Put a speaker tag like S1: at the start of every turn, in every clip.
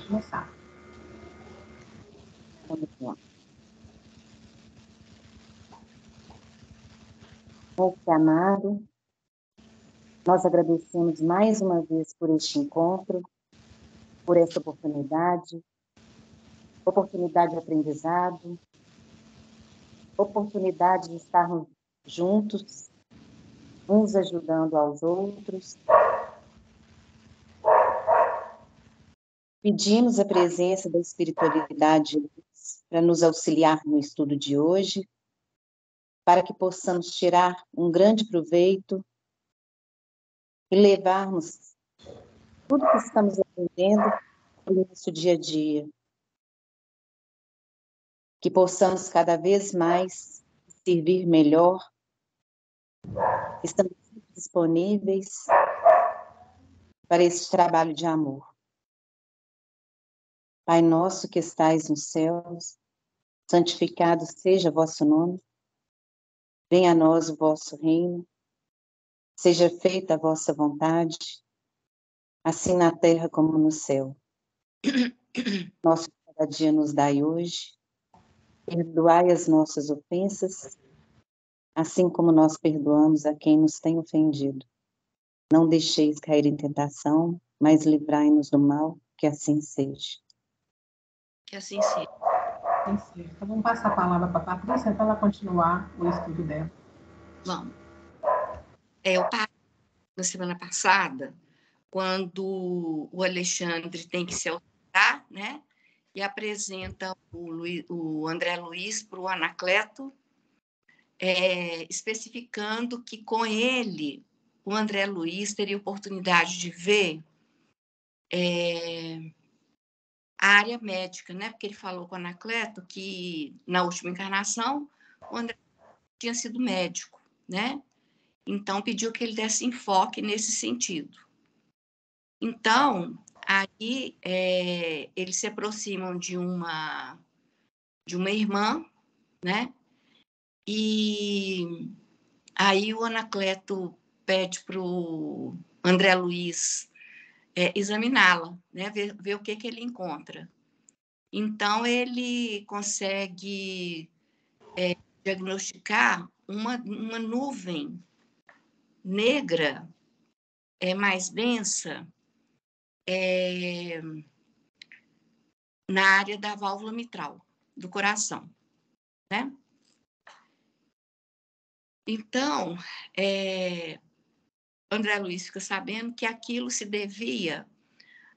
S1: começar.
S2: Vamos lá. Mestre amado, nós agradecemos mais uma vez por este encontro, por essa oportunidade de aprendizado, oportunidade de estarmos juntos, uns ajudando aos outros. Pedimos a presença da espiritualidade para nos auxiliar no estudo de hoje, para que possamos tirar um grande proveito e levarmos tudo que estamos aprendendo para o nosso dia a dia. Que possamos cada vez mais servir melhor. Estamos disponíveis para esse trabalho de amor. Pai nosso que estais nos céus, santificado seja vosso nome. Venha a nós o vosso reino. Seja feita a vossa vontade, assim na terra como no céu. Nosso cada dia nos dai hoje. Perdoai as nossas ofensas, assim como nós perdoamos a quem nos tem ofendido. Não deixeis cair em tentação, mas livrai-nos do mal, que assim seja.
S3: Que assim seja.
S1: Então, vamos passar a palavra para a Patrícia, para ela continuar o estudo dela.
S3: Vamos. Eu parei na semana passada, quando o Alexandre tem que se ausentar, né? E apresenta o André Luiz para o Anacleto, especificando que com ele o André Luiz teria oportunidade de ver a área médica, né? Porque ele falou com o Anacleto que na última encarnação o André tinha sido médico, né? Então pediu que ele desse enfoque nesse sentido. Então, aí eles se aproximam de uma irmã, né? E aí o Anacleto pede para o André Luiz examiná-la, né? Ver o que ele encontra. Então, ele consegue diagnosticar uma nuvem negra, mais densa, na área da válvula mitral do coração, né? Então, André Luiz fica sabendo que aquilo se devia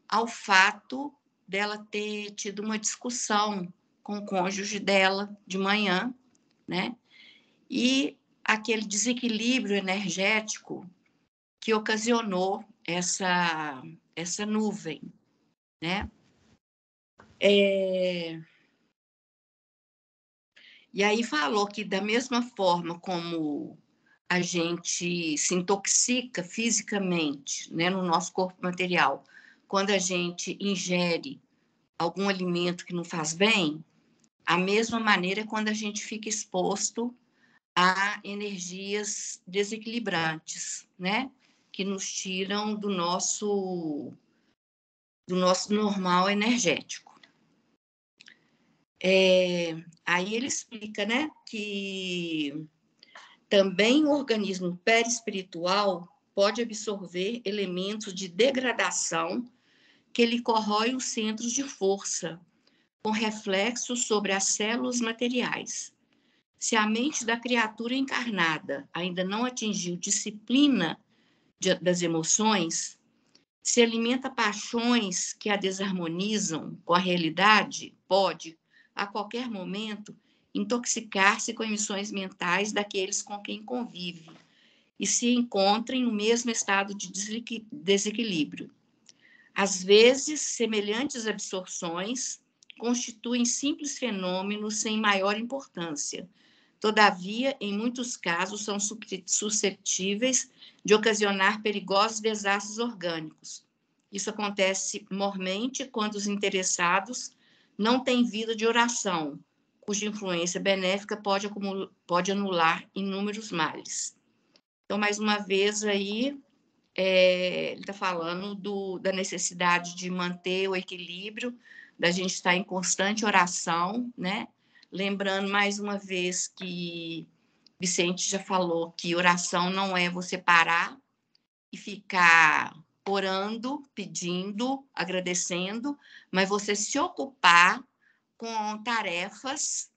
S3: ao fato dela ter tido uma discussão com o cônjuge dela de manhã, né? E aquele desequilíbrio energético que ocasionou essa nuvem, né? E aí falou que da mesma forma como a gente se intoxica fisicamente, né, no nosso corpo material, quando a gente ingere algum alimento que não faz bem, a mesma maneira é quando a gente fica exposto a energias desequilibrantes, né, que nos tiram do nosso normal energético. Aí ele explica, né, que também o organismo perispiritual pode absorver elementos de degradação que lhe corroem os centros de força, com reflexos sobre as células materiais. Se a mente da criatura encarnada ainda não atingiu disciplina das emoções, se alimenta paixões que a desarmonizam com a realidade, pode, a qualquer momento, intoxicar-se com emissões mentais daqueles com quem convive e se encontrem no mesmo estado de desequilíbrio. Às vezes, semelhantes absorções constituem simples fenômenos sem maior importância. Todavia, em muitos casos, são suscetíveis de ocasionar perigosos desastres orgânicos. Isso acontece mormente quando os interessados não têm vida de oração, cuja influência benéfica pode anular inúmeros males. Então, mais uma vez aí, ele está falando da necessidade de manter o equilíbrio, da gente estar em constante oração, né? Lembrando mais uma vez que Vicente já falou que oração não é você parar e ficar orando, pedindo, agradecendo, mas você se ocupar com tarefas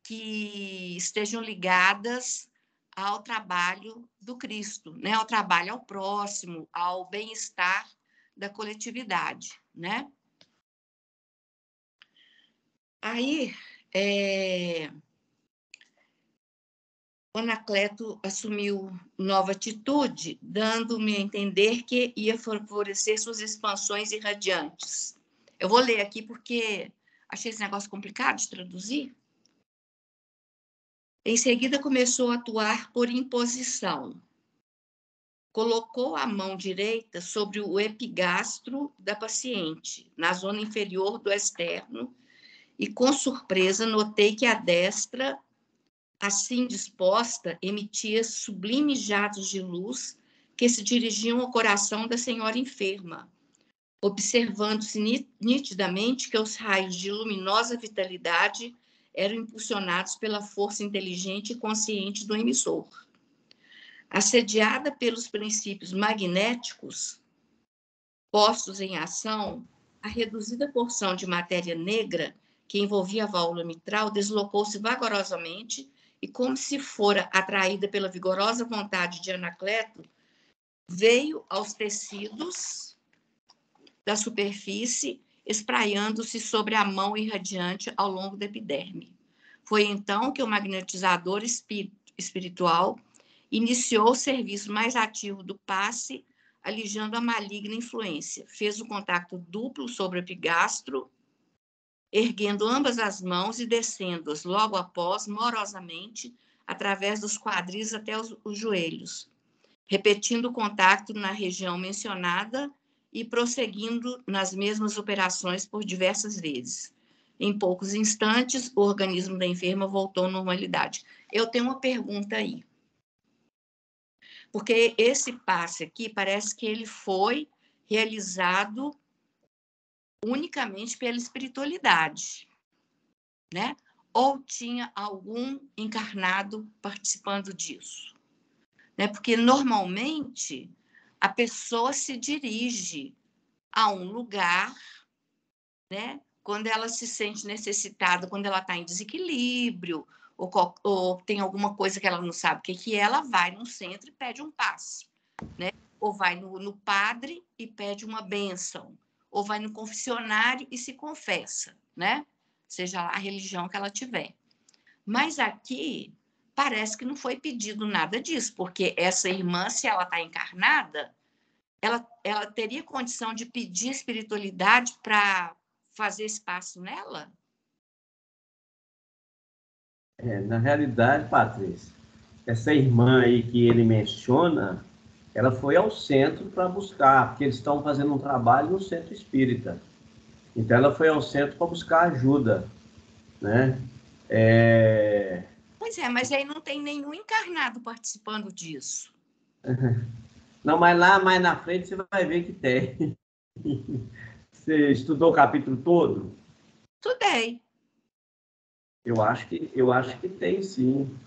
S3: que estejam ligadas ao trabalho do Cristo, né? Ao trabalho ao próximo, ao bem-estar da coletividade, né? Aí, o Anacleto assumiu nova atitude, dando-me a entender que ia favorecer suas expansões irradiantes. Eu vou ler aqui porque achei esse negócio complicado de traduzir. Em seguida, começou a atuar por imposição. Colocou a mão direita sobre o epigastro da paciente, na zona inferior do externo, e, com surpresa, notei que a destra, assim disposta, emitia sublimes jatos de luz que se dirigiam ao coração da senhora enferma, observando-se nitidamente que os raios de luminosa vitalidade eram impulsionados pela força inteligente e consciente do emissor. Assediada pelos princípios magnéticos postos em ação, a reduzida porção de matéria negra que envolvia a válvula mitral deslocou-se vagarosamente e, como se fora atraída pela vigorosa vontade de Anacleto, veio aos tecidos da superfície, espraiando-se sobre a mão irradiante ao longo da epiderme. Foi então que o magnetizador espiritual iniciou o serviço mais ativo do passe, alijando a maligna influência. Fez o contato duplo sobre o epigastro, erguendo ambas as mãos e descendo-as logo após, morosamente, através dos quadris até os joelhos, repetindo o contato na região mencionada e prosseguindo nas mesmas operações por diversas vezes. Em poucos instantes, o organismo da enferma voltou à normalidade. Eu tenho uma pergunta aí. Porque esse passe aqui parece que ele foi realizado unicamente pela espiritualidade, né? Ou tinha algum encarnado participando disso, né? Porque normalmente a pessoa se dirige a um lugar, né? Quando ela se sente necessitada, quando ela está em desequilíbrio, ou tem alguma coisa que ela não sabe o que é, ela vai num centro e pede um passe, né? Ou vai no padre e pede uma bênção, ou vai no confessionário e se confessa, né? Seja lá a religião que ela tiver. Mas aqui parece que não foi pedido nada disso, porque essa irmã, se ela está encarnada, ela teria condição de pedir espiritualidade para fazer esse passo nela?
S4: Na realidade, Patrícia, essa irmã aí que ele menciona, ela foi ao centro para buscar, porque eles estão fazendo um trabalho no centro espírita. Então, ela foi ao centro para buscar ajuda, né?
S3: Pois é, mas aí não tem nenhum encarnado participando disso.
S4: Não, mas lá mais na frente você vai ver que tem. Você estudou o capítulo todo?
S3: Estudei.
S4: Eu acho que tem, sim.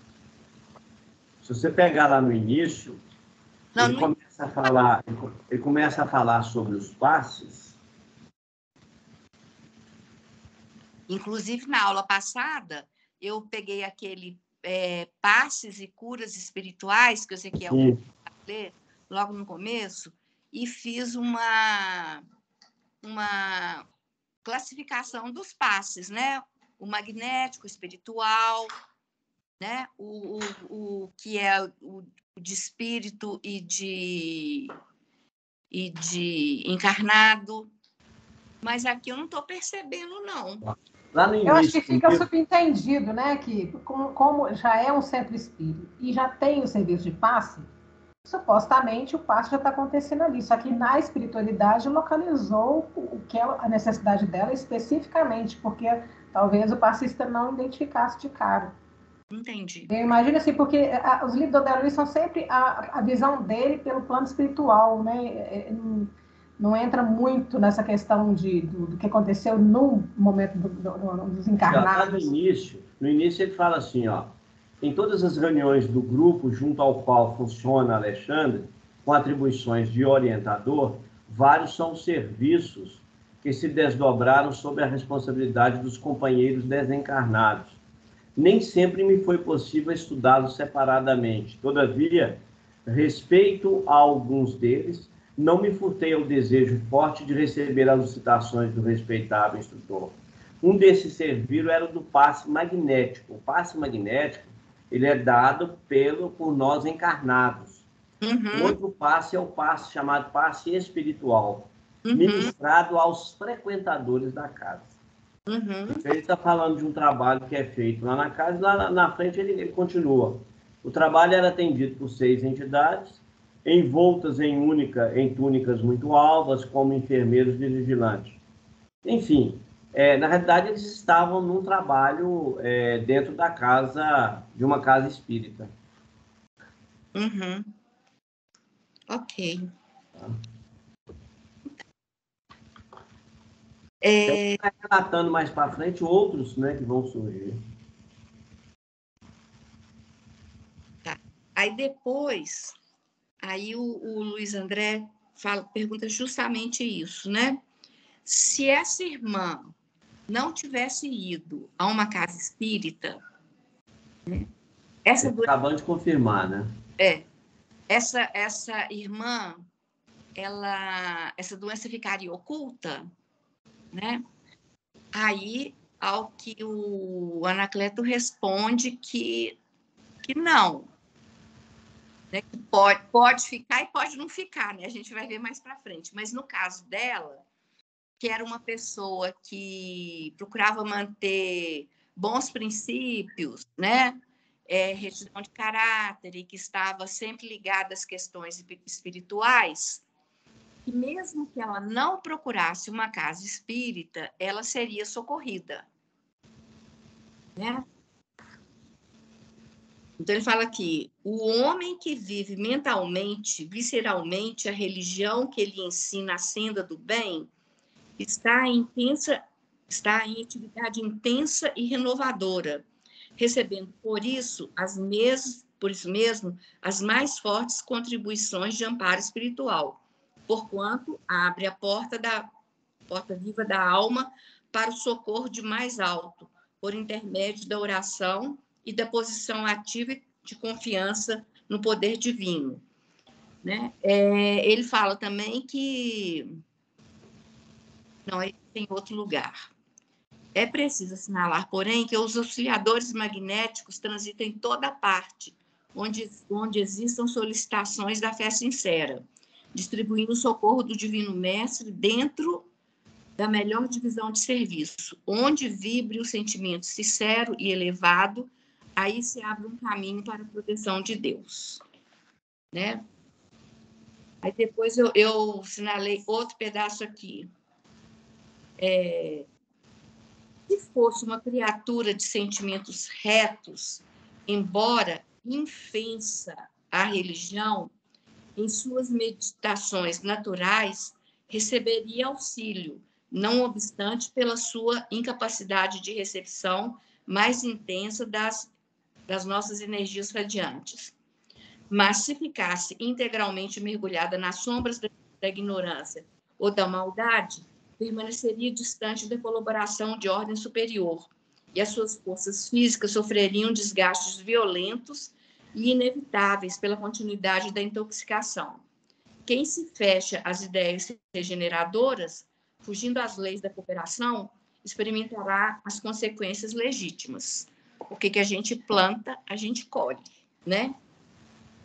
S4: Se você pegar lá no início, ele começa a falar sobre os passes.
S3: Inclusive, na aula passada, eu peguei aquele passes e curas espirituais, que eu sei que é o ler logo no começo, e fiz uma classificação dos passes, né? O magnético, o espiritual, né? O que é o de espírito e de encarnado. Mas aqui eu não estou percebendo, não.
S4: Lá no início,
S1: eu acho que fica subentendido, né, que como já é um centro espírita e já tem o serviço de passe, supostamente o passe já está acontecendo ali. Só que na espiritualidade localizou o que é a necessidade dela especificamente, porque talvez o passista não identificasse de cara.
S3: Entendi.
S1: Eu imagino assim, porque os livros do André Luiz são sempre a visão dele pelo plano espiritual, né? Não entra muito nessa questão do que aconteceu no momento dos encarnados.
S4: No início ele fala assim, ó, em todas as reuniões do grupo junto ao qual funciona Alexandre, com atribuições de orientador, vários são os serviços que se desdobraram sob a responsabilidade dos companheiros desencarnados. Nem sempre me foi possível estudá-los separadamente. Todavia, respeito a alguns deles, não me furtei ao desejo forte de receber as licitações do respeitável instrutor. Um desses serviços era o do passe magnético. O passe magnético, ele é dado por nós encarnados. O outro passe é o passe chamado passe espiritual, ministrado aos frequentadores da casa. Ele está falando de um trabalho que é feito lá na casa, e lá na frente ele continua. O trabalho era atendido por 6 entidades, envoltas em túnicas muito alvas, como enfermeiros de vigilante. Enfim, na realidade eles estavam num trabalho dentro da casa, de uma casa espírita.
S3: Ok.
S4: Está relatando mais para frente outros, né, que vão surgir.
S3: Tá. Aí depois, o Luiz André pergunta justamente isso, né? Se essa irmã não tivesse ido a uma casa espírita, né,
S4: Acabando de confirmar, né?
S3: Essa irmã, essa doença ficaria oculta, né? Aí, ao que o Anacleto responde que não, né? Que pode ficar e pode não ficar, né? A gente vai ver mais para frente. Mas no caso dela, que era uma pessoa que procurava manter bons princípios, né? Retidão de caráter e que estava sempre ligada às questões espirituais, e mesmo que ela não procurasse uma casa espírita, ela seria socorrida, né? Então ele fala aqui, o homem que vive mentalmente, visceralmente, a religião que ele ensina, a senda do bem, está em atividade intensa e renovadora, recebendo por isso mesmo as mais fortes contribuições de amparo espiritual, porquanto abre a porta viva da alma para o socorro de mais alto, por intermédio da oração e da posição ativa de confiança no poder divino, né? Ele fala também que não, ele tem outro lugar. É preciso assinalar, porém, que os auxiliadores magnéticos transitam em toda parte, onde existam solicitações da fé sincera, distribuindo o socorro do Divino Mestre dentro da melhor divisão de serviço. Onde vibre o sentimento sincero e elevado, aí se abre um caminho para a proteção de Deus, né? Aí depois eu sinalei outro pedaço aqui. Se fosse uma criatura de sentimentos retos, embora infensa à religião, em suas meditações naturais, receberia auxílio, não obstante pela sua incapacidade de recepção mais intensa das nossas energias radiantes. Mas se ficasse integralmente mergulhada nas sombras da ignorância ou da maldade, permaneceria distante da colaboração de ordem superior, e as suas forças físicas sofreriam desgastes violentos e inevitáveis pela continuidade da intoxicação. Quem se fecha às ideias regeneradoras, fugindo às leis da cooperação, experimentará as consequências legítimas. O que a gente planta, a gente colhe, né?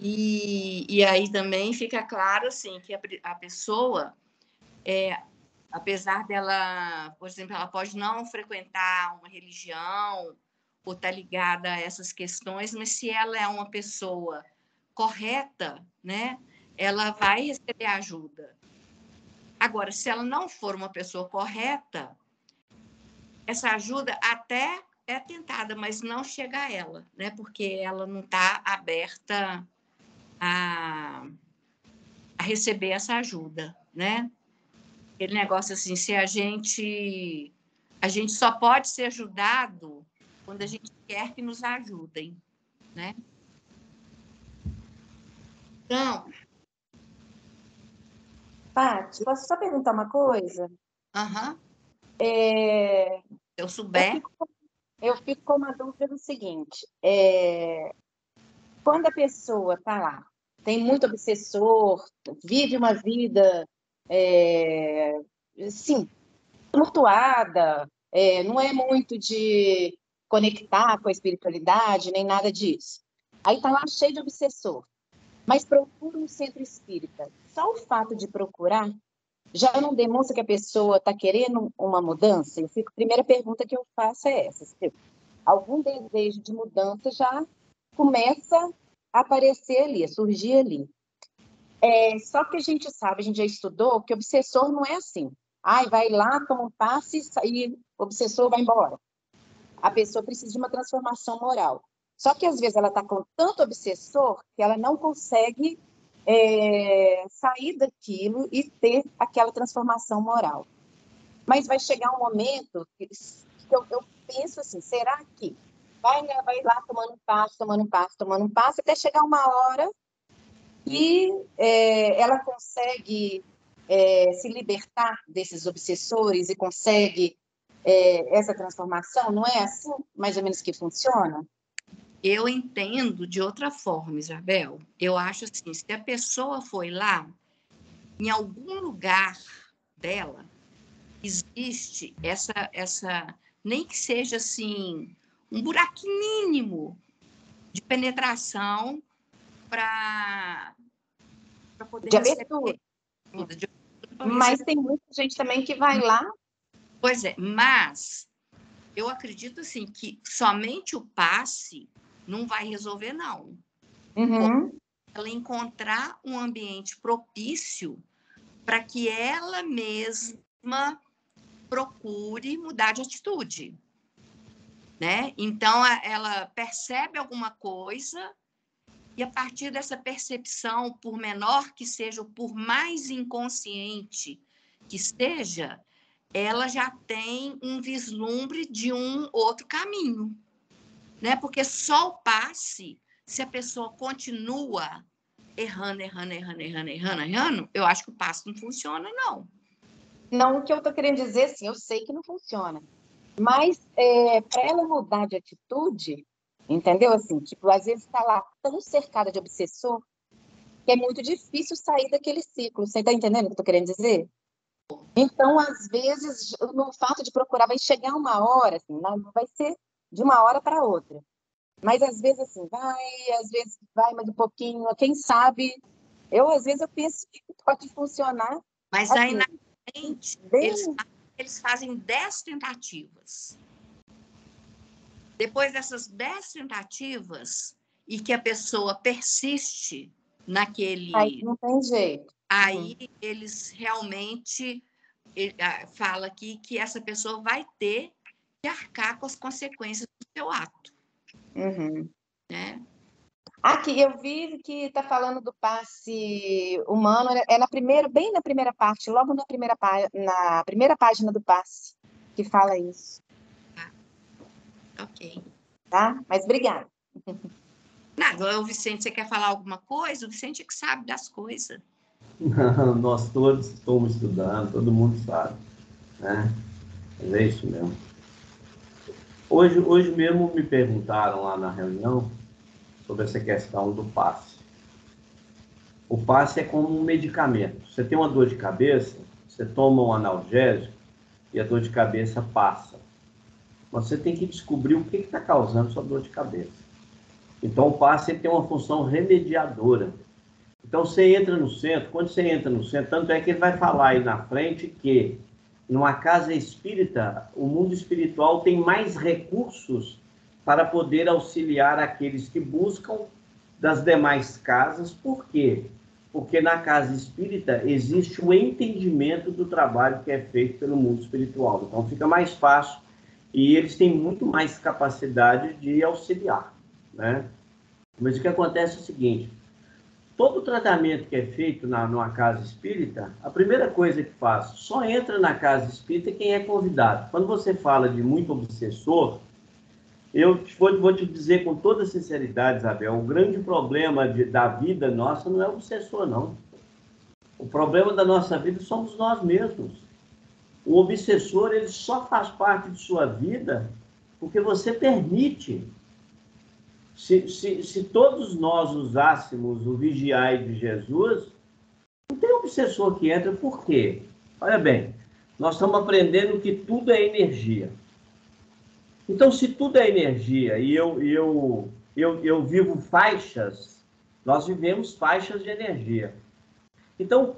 S3: E aí também fica claro assim, que a pessoa, apesar dela, por exemplo, ela pode não frequentar uma religião ou estar ligada a essas questões, mas se ela é uma pessoa correta, né, ela vai receber ajuda. Agora, se ela não for uma pessoa correta, essa ajuda até é tentada, mas não chega a ela, né? Porque ela não está aberta a receber essa ajuda, né? Aquele negócio assim, se a gente só pode ser ajudado quando a gente quer que nos ajudem, né? Então,
S2: Paty, posso só perguntar uma coisa?
S3: se eu souber.
S2: Eu fico com uma dúvida do seguinte: quando a pessoa está lá, tem muito obsessor, vive uma vida, sim, tumultuada, não é muito de conectar com a espiritualidade, nem nada disso. Aí está lá cheio de obsessor, mas procura um centro espírita. Só o fato de procurar já não demonstra que a pessoa está querendo uma mudança? A primeira pergunta que eu faço é essa: algum desejo de mudança já começa a aparecer ali, a surgir ali. Só que a gente sabe, a gente já estudou, que obsessor não é assim. Vai lá, toma um passe e o obsessor vai embora. A pessoa precisa de uma transformação moral. Só que, às vezes, ela está com tanto obsessor que ela não consegue sair daquilo e ter aquela transformação moral. Mas vai chegar um momento que eu penso assim, será que vai lá tomando um passo, até chegar uma hora e ela consegue se libertar desses obsessores e consegue essa transformação? Não é assim, mais ou menos, que funciona?
S3: Eu entendo de outra forma, Isabel. Eu acho assim, se a pessoa foi lá, em algum lugar dela, existe essa nem que seja assim, um buraquinho mínimo de penetração para poder
S2: de abertura. Mas tem muita gente também que vai lá.
S3: Pois é, mas eu acredito assim que somente o passe não vai resolver, não.
S2: Uhum.
S3: Ela encontrar um ambiente propício para que ela mesma procure mudar de atitude, né? Então, ela percebe alguma coisa e, a partir dessa percepção, por menor que seja, ou por mais inconsciente que seja, ela já tem um vislumbre de um outro caminho, né? Porque só o passe, se a pessoa continua errando, eu acho que o passe não funciona, não.
S2: Não, o que eu estou querendo dizer, assim, eu sei que não funciona, mas para ela mudar de atitude, entendeu? Assim, tipo, às vezes está lá tão cercada de obsessor que é muito difícil sair daquele ciclo. Você está entendendo o que eu estou querendo dizer? Então, às vezes, no fato de procurar, vai chegar uma hora, assim, não vai ser de uma hora para outra. Mas, às vezes, assim, às vezes vai mais um pouquinho. Quem sabe, às vezes, eu penso que pode funcionar.
S3: Mas
S2: assim,
S3: aí, na frente, eles fazem 10 tentativas. Depois dessas 10 tentativas, e que a pessoa persiste naquele...
S2: Aí não tem jeito.
S3: Aí eles realmente falam aqui que essa pessoa vai ter que arcar com as consequências do seu ato. Né?
S2: Aqui, eu vi que está falando do passe humano, bem na primeira parte, logo na primeira página do passe, que fala isso.
S3: Ok.
S2: Tá? Mas obrigada.
S3: Nada, o Vicente, você quer falar alguma coisa? O Vicente é que sabe das coisas.
S4: Não, nós todos estamos estudando, todo mundo sabe, né? Mas é isso mesmo. Hoje mesmo me perguntaram lá na reunião sobre essa questão do passe. O passe é como um medicamento. Você tem uma dor de cabeça, você toma um analgésico e a dor de cabeça passa. Mas você tem que descobrir o que está causando sua dor de cabeça. Então, o passe tem uma função remediadora. Então, você entra no centro, quando você entra no centro, tanto é que ele vai falar aí na frente que, numa casa espírita, o mundo espiritual tem mais recursos para poder auxiliar aqueles que buscam das demais casas. Por quê? Porque na casa espírita existe o entendimento do trabalho que é feito pelo mundo espiritual. Então, fica mais fácil e eles têm muito mais capacidade de auxiliar, né? Mas o que acontece é o seguinte: todo tratamento que é feito numa casa espírita, a primeira coisa que faz, só entra na casa espírita quem é convidado. Quando você fala de muito obsessor, eu vou te dizer com toda sinceridade, Isabel, o grande problema da vida nossa não é o obsessor, não. O problema da nossa vida somos nós mesmos. O obsessor, ele só faz parte de sua vida porque você permite. Se todos nós usássemos o vigiai de Jesus, não tem obsessor que entra. Por quê? Olha bem, nós estamos aprendendo que tudo é energia. Então, se tudo é energia e eu vivo faixas, nós vivemos faixas de energia. Então,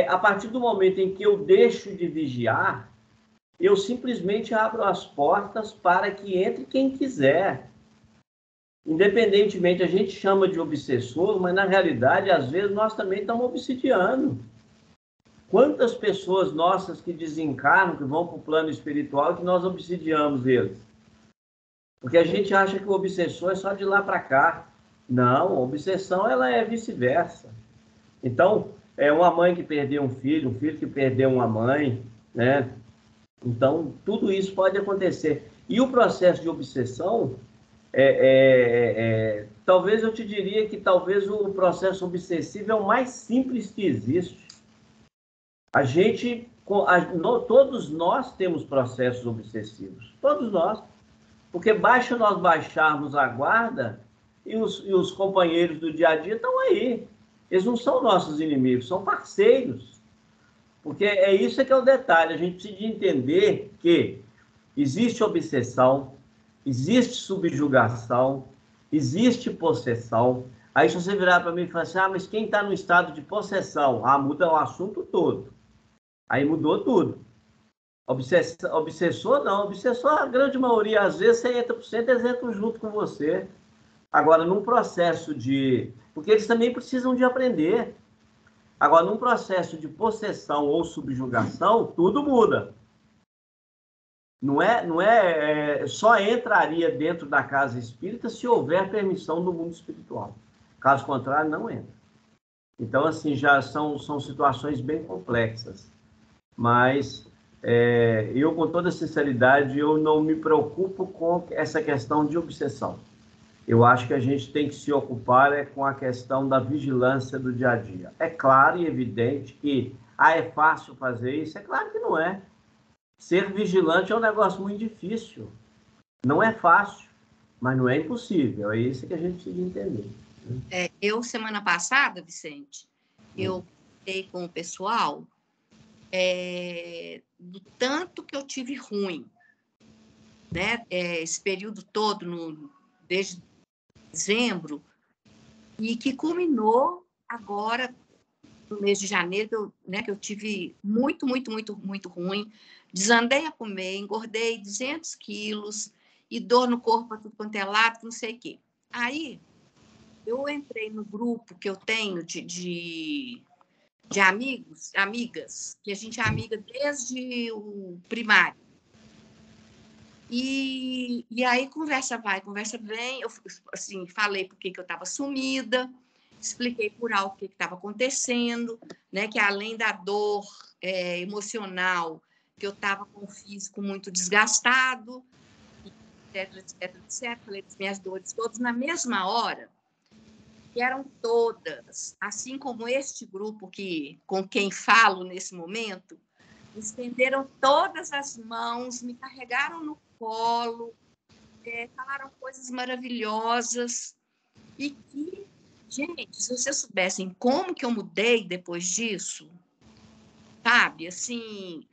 S4: a partir do momento em que eu deixo de vigiar, eu simplesmente abro as portas para que entre quem quiser. Independentemente, a gente chama de obsessor, mas na realidade, às vezes, nós também estamos obsidiando. Quantas pessoas nossas que desencarnam, que vão para o plano espiritual, que nós obsidiamos eles? Porque a gente acha que o obsessor é só de lá para cá. Não, a obsessão ela é vice-versa. Então, é uma mãe que perdeu um filho que perdeu uma mãe, né? Então, tudo isso pode acontecer. E o processo de obsessão, talvez eu te diria que talvez o processo obsessivo é o mais simples que existe. Todos nós temos processos obsessivos. Todos nós. Porque basta nós baixarmos a guarda e os companheiros do dia a dia estão aí. Eles não são nossos inimigos, são parceiros. Porque isso que é o detalhe. A gente precisa entender que existe obsessão, existe subjugação, existe possessão. Aí se você virar para mim e falar assim, mas quem está no estado de possessão? Muda o assunto todo. Aí mudou tudo. Obsessor não, obsessor a grande maioria, às vezes você entra por cento, eles entram junto com você. Agora, num processo porque eles também precisam de aprender. Agora, num processo de possessão ou subjugação, tudo muda. Só entraria dentro da casa espírita se houver permissão do mundo espiritual. Caso contrário, não entra. Então, assim, já são situações bem complexas. Mas eu, com toda sinceridade, eu não me preocupo com essa questão de obsessão. Eu acho que a gente tem que se ocupar com a questão da vigilância do dia a dia. É claro e evidente que é fácil fazer isso. É claro que não é. Ser vigilante é um negócio muito difícil. Não é fácil, mas não é impossível. É isso que a gente precisa entender.
S3: Semana passada, Vicente, eu falei com o pessoal do tanto que eu tive ruim, né? Esse período todo, desde dezembro, e que culminou agora no mês de janeiro, que eu tive muito, muito, muito, muito ruim. Desandei a comer, engordei 200 quilos e dor no corpo para tudo quanto é lado, não sei o quê. Aí, eu entrei no grupo que eu tenho de amigos, amigas, que a gente é amiga desde o primário. E aí, conversa vai, conversa vem. Eu assim, falei por que eu estava sumida, expliquei por algo o que estava acontecendo, né? Que além da dor emocional, que eu estava com o físico muito desgastado, etc, etc, etc. Falei das minhas dores todas na mesma hora, que eram todas, assim como este grupo com quem falo nesse momento, me estenderam todas as mãos, me carregaram no colo, falaram coisas maravilhosas. E que, gente, se vocês soubessem como que eu mudei depois disso, sabe? Assim,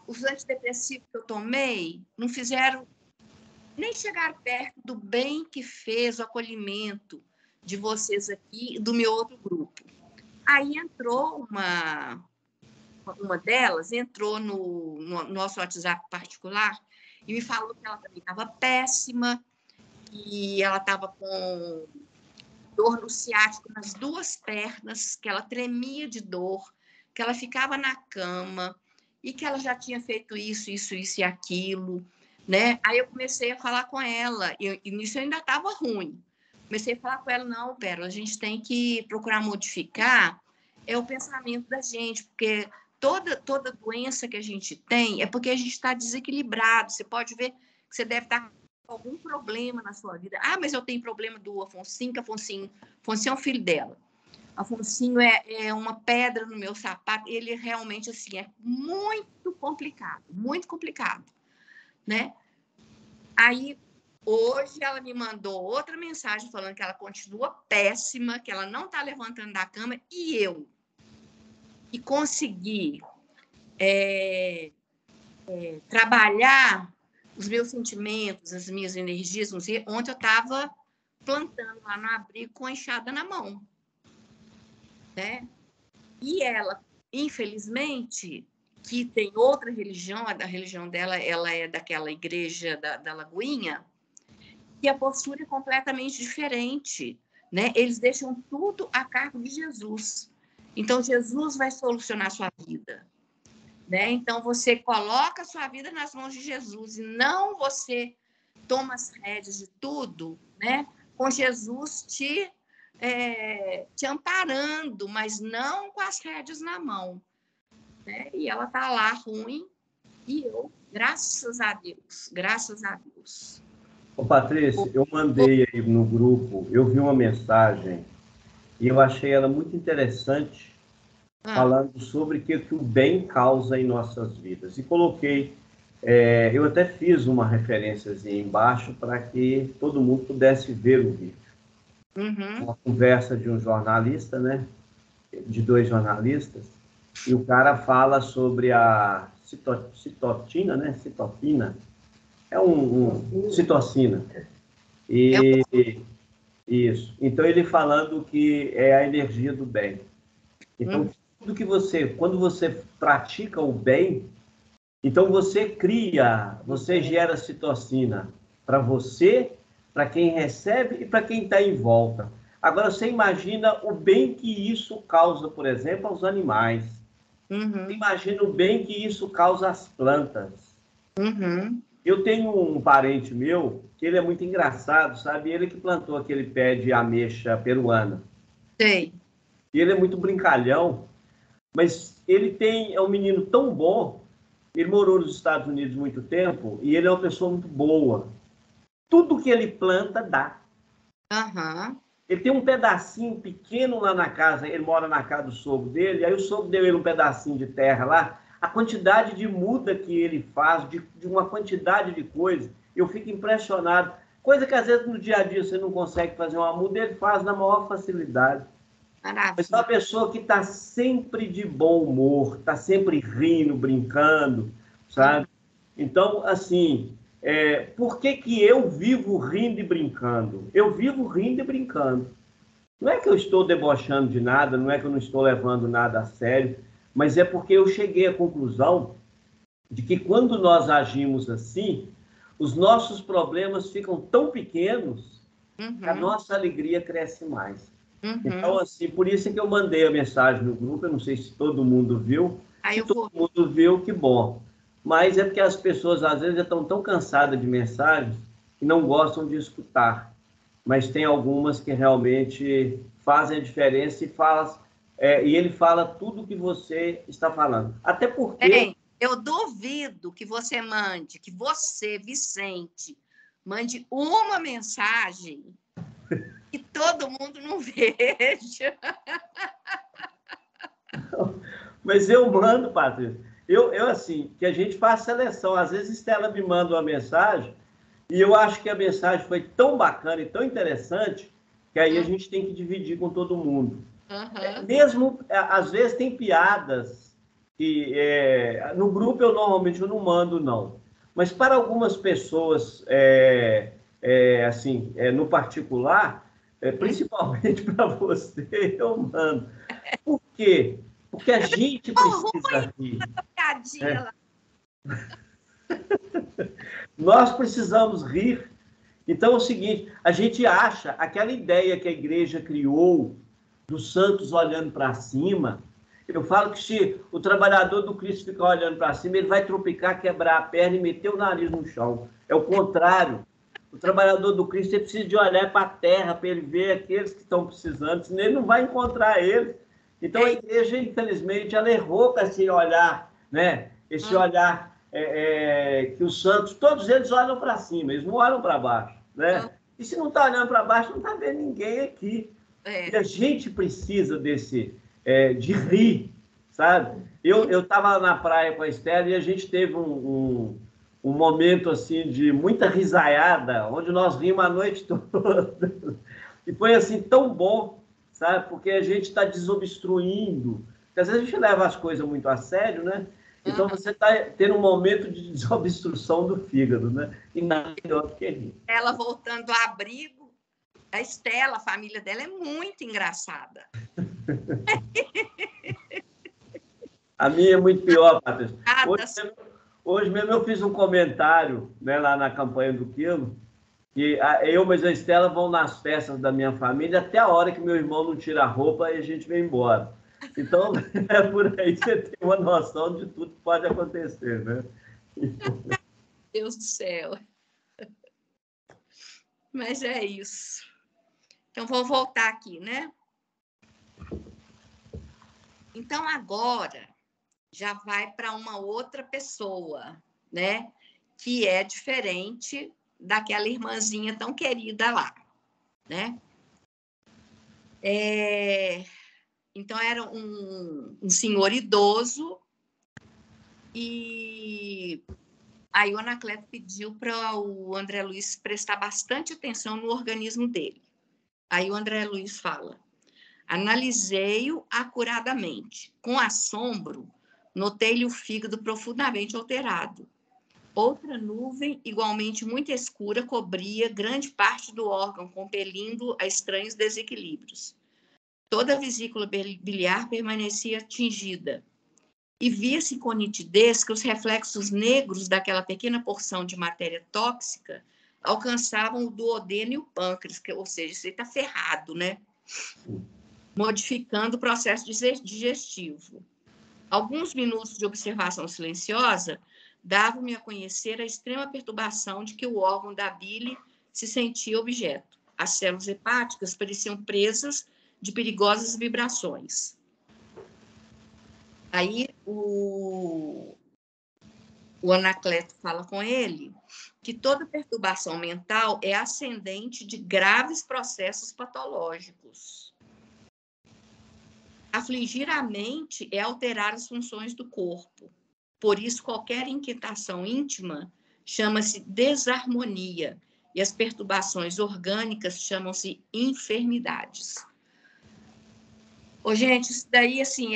S3: os antidepressivos que eu tomei não fizeram nem chegar perto do bem que fez o acolhimento de vocês aqui, do meu outro grupo. Aí entrou uma delas, entrou no nosso WhatsApp particular e me falou que ela também estava péssima, e ela estava com dor no ciático nas duas pernas, que ela tremia de dor, que ela ficava na cama, e que ela já tinha feito isso e aquilo, né? Aí eu comecei a falar com ela, e nisso eu ainda estava ruim. Comecei a falar com ela, não, Pérola, a gente tem que procurar modificar o pensamento da gente, porque toda doença que a gente tem é porque a gente está desequilibrado. Você pode ver que você deve estar com algum problema na sua vida. Ah, mas eu tenho problema do Afonsinho, que Afonsinho é o filho dela. Afonsinho é uma pedra no meu sapato. Ele realmente, assim, é muito complicado, né? Aí, hoje, ela me mandou outra mensagem falando que ela continua péssima, que ela não está levantando da cama, e consegui trabalhar os meus sentimentos, as minhas energias. Ontem eu estava plantando lá no abrigo com a enxada na mão, né? E ela, infelizmente, que tem outra religião, a religião dela, ela é daquela igreja da Lagoinha, e a postura é completamente diferente, né? Eles deixam tudo a cargo de Jesus. Então, Jesus vai solucionar a sua vida, né? Então, você coloca a sua vida nas mãos de Jesus, e não você toma as rédeas de tudo, né? Com Jesus te amparando, mas não com as rédeas na mão, né? E ela está lá ruim, e eu, graças a Deus.
S4: Ô, Patrícia, eu mandei aí no grupo, eu vi uma mensagem e eu achei ela muito interessante, falando sobre o que o bem causa em nossas vidas. E coloquei, eu até fiz uma referênciazinha embaixo para que todo mundo pudesse ver o vídeo. Uma conversa de um jornalista, né? De 2 jornalistas, e o cara fala sobre a citotina, né? Citopina. É citocina. Isso. Então, ele falando que é a energia do bem. Então, tudo que quando você pratica o bem, então você gera citocina para você, para quem recebe e para quem está em volta. Agora, você imagina o bem que isso causa, por exemplo, aos animais. Você imagina o bem que isso causa às plantas. Eu tenho um parente meu, que ele é muito engraçado, sabe? Ele que plantou aquele pé de ameixa peruana.
S3: Sei.
S4: E ele é muito brincalhão, mas ele é um menino tão bom. Ele morou nos Estados Unidos muito tempo e ele é uma pessoa muito boa. Tudo que ele planta, dá. Ele tem um pedacinho pequeno lá na casa, ele mora na casa do sogro dele, aí o sogro deu ele um pedacinho de terra lá. A quantidade de muda que ele faz, de uma quantidade de coisa, eu fico impressionado. Coisa que às vezes no dia a dia você não consegue fazer uma muda, ele faz na maior facilidade. Mas é uma pessoa que está sempre de bom humor, está sempre rindo, brincando, sabe? Então, assim, por que eu vivo rindo e brincando? Eu vivo rindo e brincando. Não é que eu estou debochando de nada, não é que eu não estou levando nada a sério, mas é porque eu cheguei à conclusão de que quando nós agimos assim, os nossos problemas ficam tão pequenos que a nossa alegria cresce mais. Então, assim, por isso é que eu mandei a mensagem no grupo, eu não sei se todo mundo viu. Se todo mundo viu, que bom. Mas é porque as pessoas, às vezes, já estão tão cansadas de mensagens que não gostam de escutar. Mas tem algumas que realmente fazem a diferença e ele fala tudo o que você está falando. Até porque...
S3: eu duvido que você, Vicente, mande uma mensagem que todo mundo não veja.
S4: Mas eu mando, Patrícia. Eu assim, que a gente faz seleção. Às vezes, Estela me manda uma mensagem e eu acho que a mensagem foi tão bacana e tão interessante que aí a gente tem que dividir com todo mundo. Mesmo, às vezes, tem piadas que no grupo normalmente eu não mando, não. Mas para algumas pessoas, assim, no particular, principalmente para você, eu mando. Por quê? Porque a gente precisa rir. Nós precisamos rir. Então é o seguinte, a gente acha aquela ideia que a igreja criou dos santos olhando para cima, Eu falo que se o trabalhador do Cristo ficar olhando para cima, ele vai tropicar, quebrar a perna e meter o nariz no chão. É o contrário. O trabalhador do Cristo ele precisa de olhar para a terra, para ele ver aqueles que estão precisando, senão ele não vai encontrar eles. Então, a igreja, infelizmente, ela errou com esse olhar, né? Esse olhar que os santos, todos eles olham para cima, eles não olham para baixo, né? E se não está olhando para baixo, não está vendo ninguém aqui. E a gente precisa de rir, sabe? Eu estava na praia com a Estela e a gente teve um momento assim de muita risaiada, onde nós rimos a noite toda. E foi assim tão bom, sabe? Porque a gente está desobstruindo. Porque às vezes a gente leva as coisas muito a sério, né? Então você está tendo um momento de desobstrução do fígado, né? E nada melhor do que rir.
S3: Ela voltando ao abrigo, a Estela, a família dela é muito engraçada.
S4: A minha é muito pior, Patrícia. Hoje mesmo eu fiz um comentário, né, lá na campanha do Quilo, que mas a Estela vão nas festas da minha família até a hora que meu irmão não tira a roupa e a gente vem embora. Então, por aí você tem uma noção de tudo que pode acontecer, né?
S3: Deus do céu. Mas é isso. Então, vou voltar aqui, né? Então, agora, já vai para uma outra pessoa, né? Que é diferente daquela irmãzinha tão querida lá, né? Então, era um senhor idoso e aí o Anacleto pediu para o André Luiz prestar bastante atenção no organismo dele. Aí o André Luiz fala: analisei-o acuradamente. Com assombro, notei-lhe o fígado profundamente alterado. Outra nuvem, igualmente muito escura, cobria grande parte do órgão, compelindo a estranhos desequilíbrios. Toda a vesícula biliar permanecia tingida. E via-se com nitidez que os reflexos negros daquela pequena porção de matéria tóxica alcançavam o duodeno e o pâncreas, ou seja, isso aí está ferrado, né? Modificando o processo digestivo. Alguns minutos de observação silenciosa davam-me a conhecer a extrema perturbação de que o órgão da bile se sentia objeto. As células hepáticas pareciam presas de perigosas vibrações. Aí o Anacleto fala com ele que toda perturbação mental é ascendente de graves processos patológicos. Afligir a mente é alterar as funções do corpo. Por isso, qualquer inquietação íntima chama-se desarmonia e as perturbações orgânicas chamam-se enfermidades. Ô, gente, isso daí, assim,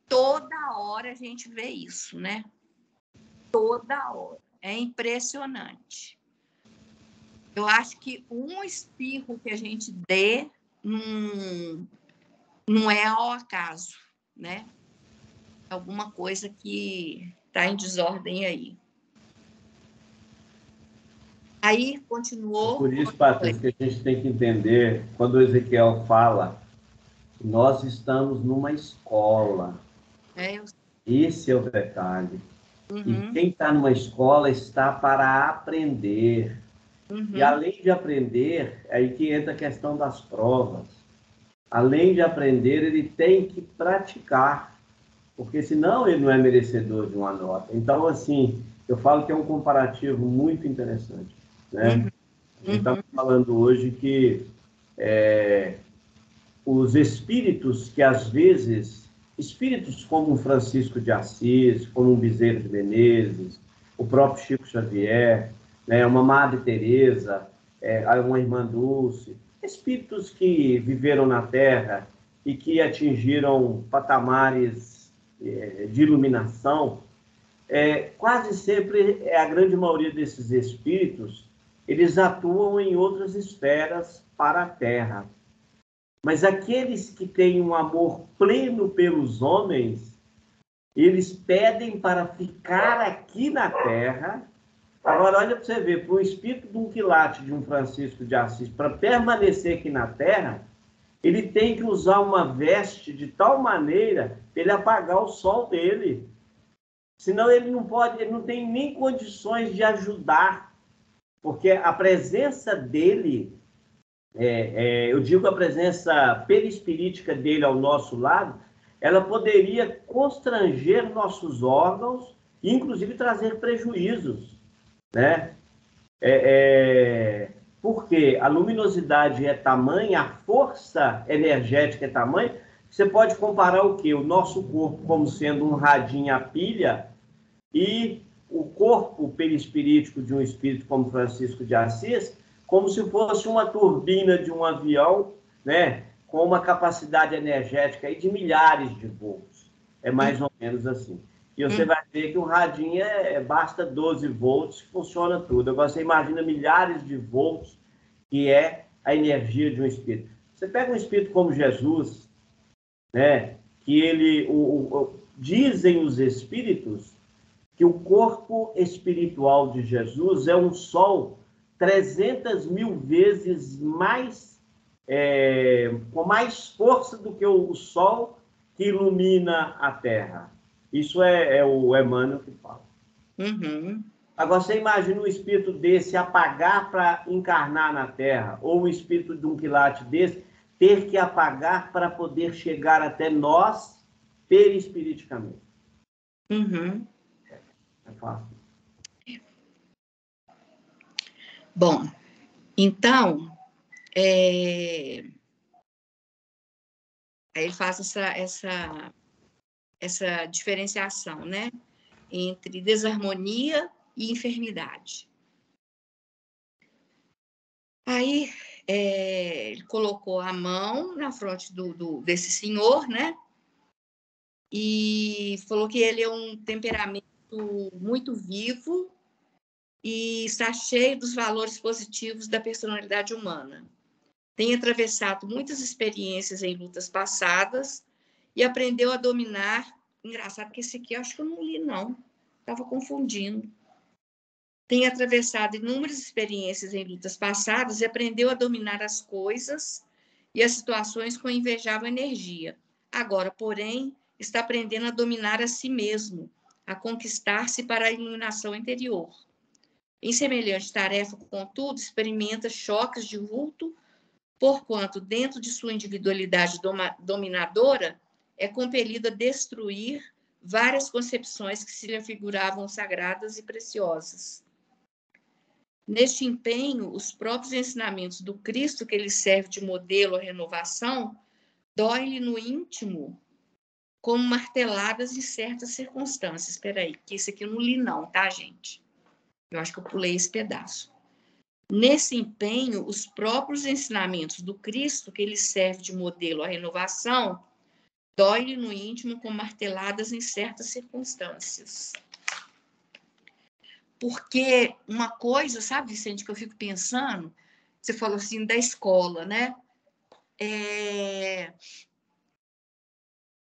S3: toda hora a gente vê isso, né? Toda hora. É impressionante. Eu acho que um espirro que a gente dê não é ao acaso, né? Alguma coisa que está em desordem aí. Aí continuou.
S4: Por isso, Patrícia, que a gente tem que entender, quando o Ezequiel fala, nós estamos numa escola. Esse é o detalhe. E quem está numa escola está para aprender. E além de aprender, é aí que entra a questão das provas. Além de aprender, ele tem que praticar, porque senão ele não é merecedor de uma nota. Então, assim, eu falo que é um comparativo muito interessante, né? A gente está falando hoje que os espíritos que, às vezes, espíritos como o Francisco de Assis, como o Bezerra de Menezes, o próprio Chico Xavier, né, uma Madre Teresa, uma Irmã Dulce, espíritos que viveram na Terra e que atingiram patamares de iluminação, quase sempre, a grande maioria desses espíritos, eles atuam em outras esferas para a Terra. Mas aqueles que têm um amor pleno pelos homens, eles pedem para ficar aqui na Terra. Agora, olha para você ver, para o espírito de um quilate, de um Francisco de Assis, para permanecer aqui na Terra, ele tem que usar uma veste de tal maneira para ele apagar o sol dele. Senão ele não pode, ele não tem nem condições de ajudar, porque a presença dele, eu digo a presença perispirítica dele ao nosso lado, ela poderia constranger nossos órgãos e, inclusive, trazer prejuízos, né? Porque a luminosidade é tamanha, a força energética é tamanha, você pode comparar o quê? O nosso corpo como sendo um radinho a pilha e o corpo perispirítico de um espírito como Francisco de Assis como se fosse uma turbina de um avião, né? Com uma capacidade energética aí de milhares de volts. É mais ou menos assim. E você vai ver que o radinho basta 12 volts, funciona tudo. Agora você imagina milhares de volts, que é a energia de um espírito. Você pega um espírito como Jesus, né? Que ele, dizem os espíritos que o corpo espiritual de Jesus é um sol 300.000 vezes mais, com mais força do que o sol que ilumina a Terra. Isso é o Emmanuel que fala.
S3: Uhum.
S4: Agora, você imagina um espírito desse apagar para encarnar na Terra, ou um espírito de um quilate desse ter que apagar para poder chegar até nós perispiriticamente.
S3: Uhum.
S4: É fácil.
S3: Bom, então, aí ele faz essa diferenciação, né, entre desarmonia e enfermidade. Aí ele colocou a mão na fronte desse senhor, né, e falou que ele é um temperamento muito vivo e está cheio dos valores positivos da personalidade humana. Tem atravessado muitas experiências em lutas passadas e aprendeu a dominar. Engraçado que esse aqui eu acho que eu não li, não. Estava confundindo. Tem atravessado inúmeras experiências em lutas passadas e aprendeu a dominar as coisas e as situações com invejável energia. Agora, porém, está aprendendo a dominar a si mesmo, a conquistar-se para a iluminação interior. Em semelhante tarefa, contudo, experimenta choques de vulto, porquanto, dentro de sua individualidade dominadora, é compelido a destruir várias concepções que se lhe afiguravam sagradas e preciosas. Neste empenho, os próprios ensinamentos do Cristo, que ele serve de modelo à renovação, doem-lhe no íntimo como marteladas em certas circunstâncias. Espera aí, que isso aqui eu não li não, tá, gente? Eu acho que eu pulei esse pedaço. Nesse empenho, os próprios ensinamentos do Cristo, que ele serve de modelo à renovação, dói-lhe no íntimo com marteladas em certas circunstâncias. Porque uma coisa, sabe, Vicente, que eu fico pensando, você falou assim, da escola, né?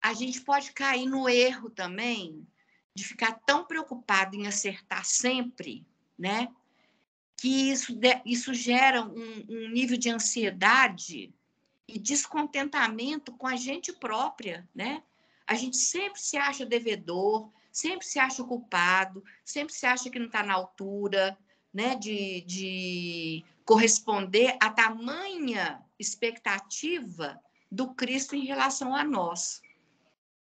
S3: A gente pode cair no erro também de ficar tão preocupado em acertar sempre, né? Que isso gera um nível de ansiedade e descontentamento com a gente própria, né? A gente sempre se acha devedor, sempre se acha culpado, sempre se acha que não está na altura, né? De corresponder à tamanha expectativa do Cristo em relação a nós,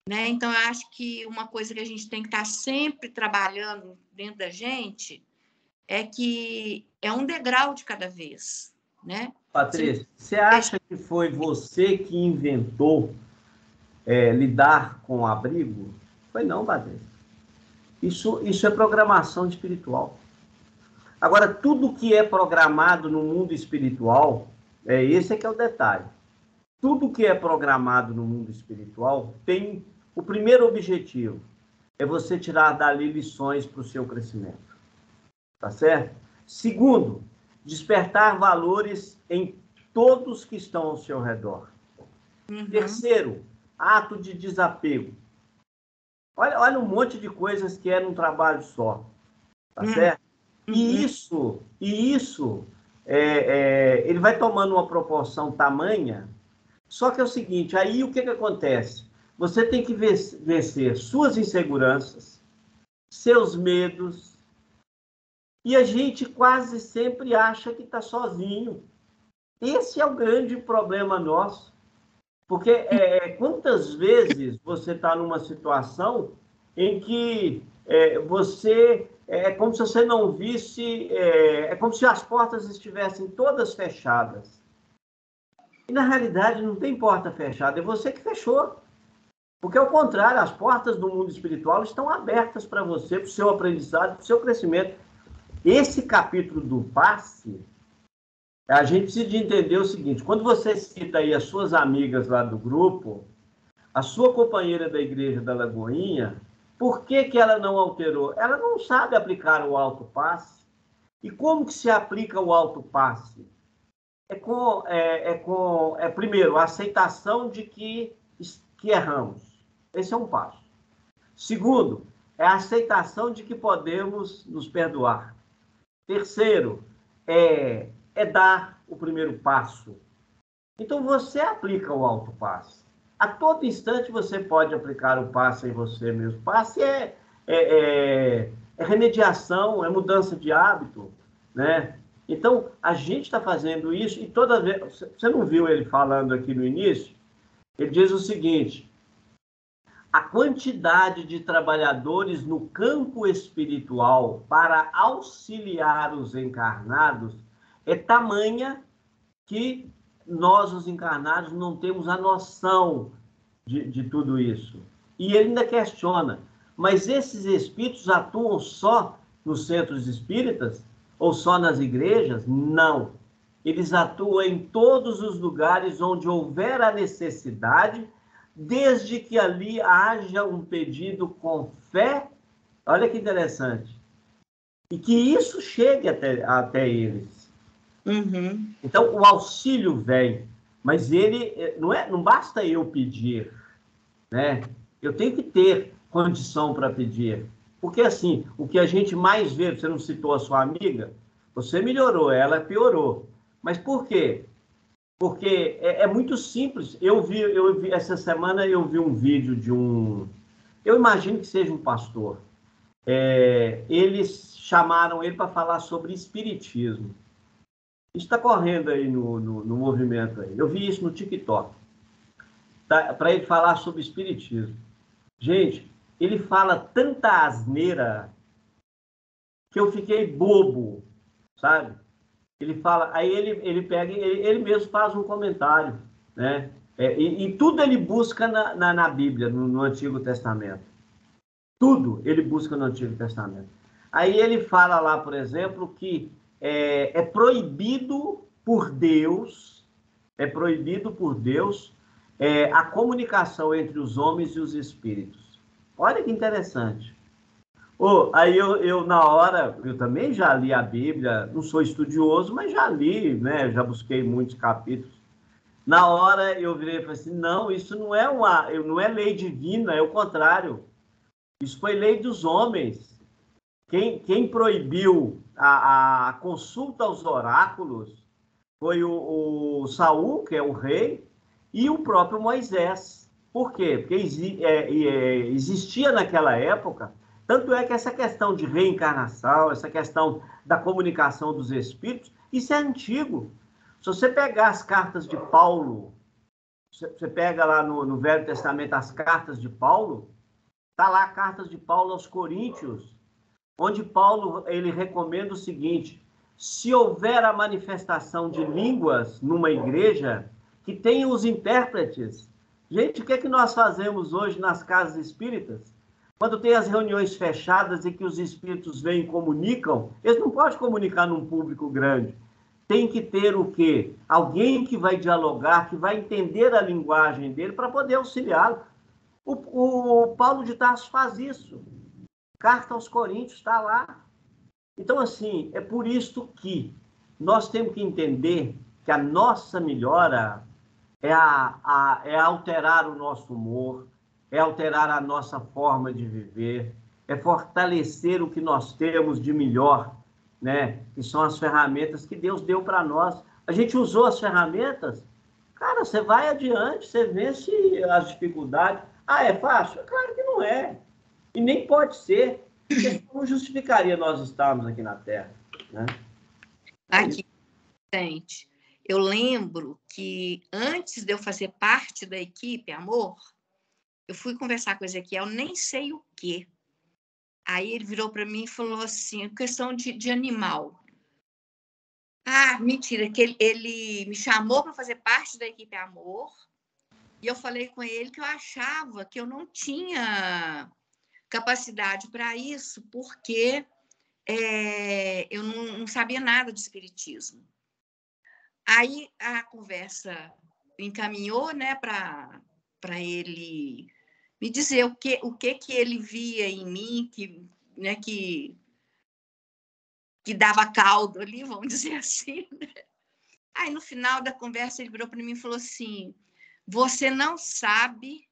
S3: né? Então, eu acho que uma coisa que a gente tem que estar sempre trabalhando dentro da gente é que é um degrau de cada vez, né?
S4: Patrícia, você acha que foi você que inventou lidar com o abrigo? Foi não, Patrícia. Isso é programação espiritual. Agora, tudo que é programado no mundo espiritual, esse é que é o detalhe. Tudo que é programado no mundo espiritual tem o primeiro objetivo, é você tirar dali lições para o seu crescimento. Tá certo? Segundo, despertar valores em todos que estão ao seu redor. Uhum. Terceiro, ato de desapego. Olha um monte de coisas que é num trabalho só. Tá certo? Uhum. E isso ele vai tomando uma proporção tamanha Só que é o seguinte, aí o que acontece? Você tem que vencer suas inseguranças, seus medos, e a gente quase sempre acha que está sozinho. Esse é o grande problema nosso. Porque quantas vezes você está numa situação em que você... É como se você não visse... É como se as portas estivessem todas fechadas. E, na realidade, não tem porta fechada. É você que fechou. Porque, ao contrário, as portas do mundo espiritual estão abertas para você, para o seu aprendizado, para o seu crescimento. Esse capítulo do passe... A gente precisa de entender o seguinte, quando você cita aí as suas amigas lá do grupo, a sua companheira da igreja da Lagoinha, por que que ela não alterou? Ela não sabe aplicar o autopasse. E como que se aplica o autopasse? Primeiro, a aceitação de que erramos. Esse é um passo. Segundo, é a aceitação de que podemos nos perdoar. Terceiro, é dar o primeiro passo. Então, você aplica o autopasse. A todo instante, você pode aplicar o passe em você mesmo. Passe é remediação, é mudança de hábito, né? Então, a gente está fazendo isso e toda vez... Você não viu ele falando aqui no início? Ele diz o seguinte, a quantidade de trabalhadores no campo espiritual para auxiliar os encarnados é tamanha que nós, os encarnados, não temos a noção de tudo isso. E ele ainda questiona, mas esses espíritos atuam só nos centros espíritas? Ou só nas igrejas? Não. Eles atuam em todos os lugares onde houver a necessidade, desde que ali haja um pedido com fé. Olha que interessante. E que isso chegue até eles.
S3: Uhum.
S4: Então, o auxílio vem, mas ele não basta eu pedir, né? Eu tenho que ter condição para pedir. Porque, assim, o que a gente mais vê, você não citou a sua amiga, você melhorou, ela piorou. Mas por quê? Porque é muito simples. Eu vi, essa semana eu vi um vídeo de eu imagino que seja um pastor. Eles chamaram ele para falar sobre espiritismo. Isso está correndo aí no movimento aí. Eu vi isso no TikTok. Para ele falar sobre espiritismo. Gente, ele fala tanta asneira que eu fiquei bobo, sabe? Ele fala, aí ele pega, ele mesmo faz um comentário, né? E tudo ele busca na Bíblia, no Antigo Testamento. Tudo ele busca no Antigo Testamento. Aí ele fala lá, por exemplo, que é proibido por Deus a comunicação entre os homens e os espíritos. Olha que interessante. Aí eu, na hora, eu também já li a Bíblia, não sou estudioso, mas já li, né? Já busquei muitos capítulos. Na hora eu virei e falei assim, não, isso não é lei divina, é o contrário. Isso foi lei dos homens. Quem proibiu a consulta aos oráculos foi o Saul, que é o rei, e o próprio Moisés. Por quê? Porque existia naquela época, tanto é que essa questão de reencarnação, essa questão da comunicação dos espíritos, isso é antigo. Se você pegar as cartas de Paulo, você pega lá no Velho Testamento as cartas de Paulo, está lá cartas de Paulo aos Coríntios, onde Paulo ele recomenda o seguinte, se houver a manifestação de línguas numa igreja, que tenha os intérpretes. Gente, o que é que nós fazemos hoje nas casas espíritas? Quando tem as reuniões fechadas e que os espíritos vêm e comunicam, eles não podem comunicar num público grande. Tem que ter o quê? Alguém que vai dialogar, que vai entender a linguagem dele para poder auxiliá-lo. O Paulo de Tarso faz isso. Carta aos Coríntios está lá. Então, assim, é por isso que nós temos que entender que a nossa melhora é alterar o nosso humor, é alterar a nossa forma de viver, é fortalecer o que nós temos de melhor, né? Que são as ferramentas que Deus deu para nós. A gente usou as ferramentas? Cara, você vai adiante, você vence as dificuldades. Ah, é fácil? Claro que não é. E nem pode ser, porque isso não justificaria nós estarmos aqui na Terra, né?
S3: Aqui, gente, eu lembro que antes de eu fazer parte da equipe Amor, eu fui conversar com o Ezequiel, nem sei o quê. Aí ele virou para mim e falou assim, questão de animal. Ah, mentira, que ele me chamou para fazer parte da equipe Amor, e eu falei com ele que eu achava que eu não tinha capacidade para isso, porque eu não sabia nada de espiritismo. Aí a conversa encaminhou, né, para ele me dizer o que ele via em mim, né, que dava caldo ali, vamos dizer assim. Né? Aí, no final da conversa, ele virou para mim e falou assim, você não sabe,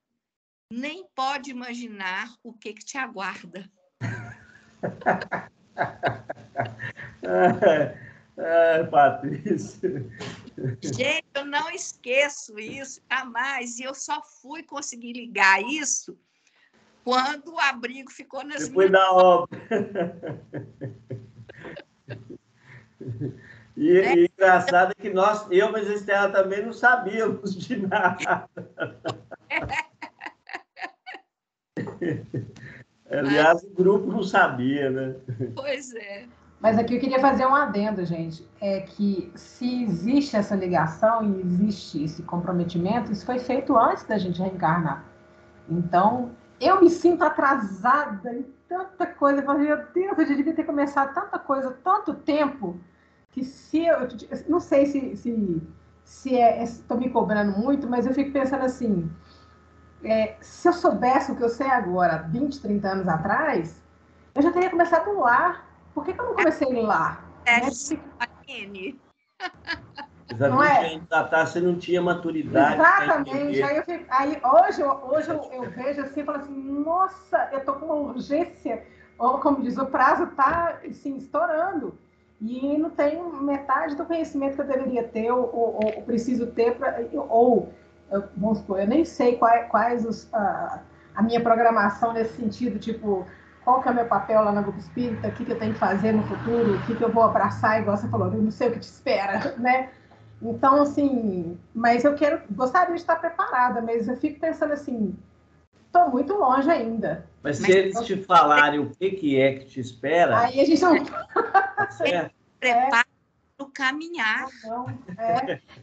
S3: nem pode imaginar o que te aguarda.
S4: Patrícia.
S3: Gente, eu não esqueço isso jamais, e eu só fui conseguir ligar isso quando o abrigo ficou nas
S4: Depois
S3: minhas...
S4: da obra. E engraçado é que eu, mas a Estela também não sabíamos de nada. Aliás, o grupo não sabia, né?
S3: Pois é.
S1: Mas aqui eu queria fazer um adendo, gente. É que se existe essa ligação e existe esse comprometimento, isso foi feito antes da gente reencarnar. Então, eu me sinto atrasada em tanta coisa. Eu falo, meu Deus, eu devia ter começado tanta coisa, tanto tempo, que se eu não sei se estou me cobrando muito, mas eu fico pensando assim, se eu soubesse o que eu sei agora, 20, 30 anos atrás, eu já teria começado lá. Por que eu não comecei lá?
S3: Aline.
S1: Não é?
S4: Você não tinha maturidade.
S1: Exatamente. Aí hoje eu vejo assim e falo assim, nossa, eu tô com uma urgência, ou como diz, o prazo está assim, estourando. E não tenho metade do conhecimento que eu deveria ter, ou preciso ter, vamos supor, eu nem sei quais a minha programação nesse sentido, tipo, qual que é o meu papel lá na Grupo Espírita, o que eu tenho que fazer no futuro, o que eu vou abraçar, igual você falou, eu não sei o que te espera, né? Então, assim, mas gostaria de estar preparada, mas eu fico pensando assim, estou muito longe ainda.
S4: Mas se eles te falarem o que é que te espera...
S1: Aí a gente não...
S3: Prepara para o caminhar.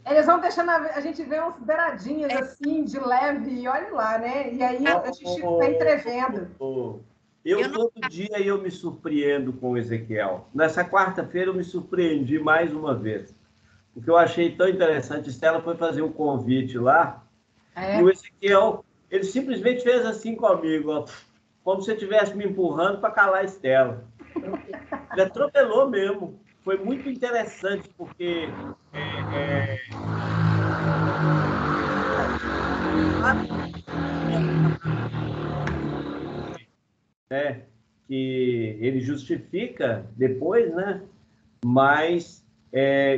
S1: Eles vão deixando a gente ver uns beiradinhas assim, de leve, e olha lá, né? E aí a gente está entrevendo.
S4: Todo dia eu me surpreendo com o Ezequiel. Nessa quarta-feira eu me surpreendi mais uma vez. O que eu achei tão interessante, Estela foi fazer um convite lá, e o Ezequiel, ele simplesmente fez assim comigo, ó, como se estivesse me empurrando para calar a Estela. Ele atropelou mesmo. Foi muito interessante, porque que ele justifica depois, né? Mas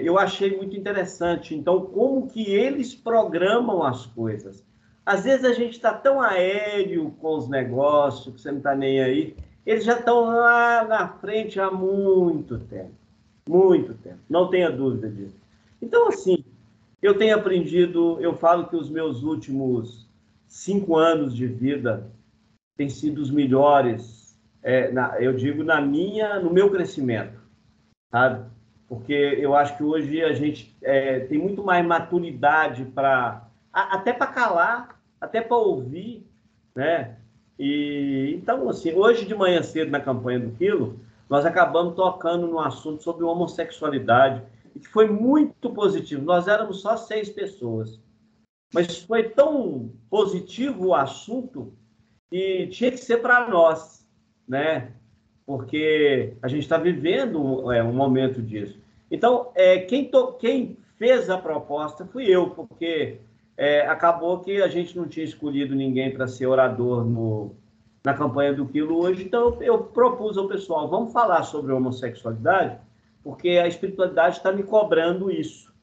S4: eu achei muito interessante. Então, como que eles programam as coisas? Às vezes a gente está tão aéreo com os negócios, que você não está nem aí. Eles já estão lá na frente há muito tempo. Muito tempo. Não tenha dúvida disso. Então, assim, eu tenho aprendido, eu falo que os meus últimos 5 anos de vida têm sido os melhores, eu digo, no meu crescimento, sabe? Porque eu acho que hoje a gente tem muito mais maturidade até para calar, até para ouvir, né? E então, assim, hoje de manhã cedo na campanha do Quilo, nós acabamos tocando num assunto sobre homossexualidade, que foi muito positivo. Nós éramos só 6 pessoas, mas foi tão positivo o assunto que tinha que ser para nós, né? Porque a gente está vivendo um momento disso. Então, quem fez a proposta fui eu, porque acabou que a gente não tinha escolhido ninguém para ser orador na campanha do Quilo hoje, então eu propus ao pessoal, vamos falar sobre homossexualidade, porque a espiritualidade está me cobrando isso,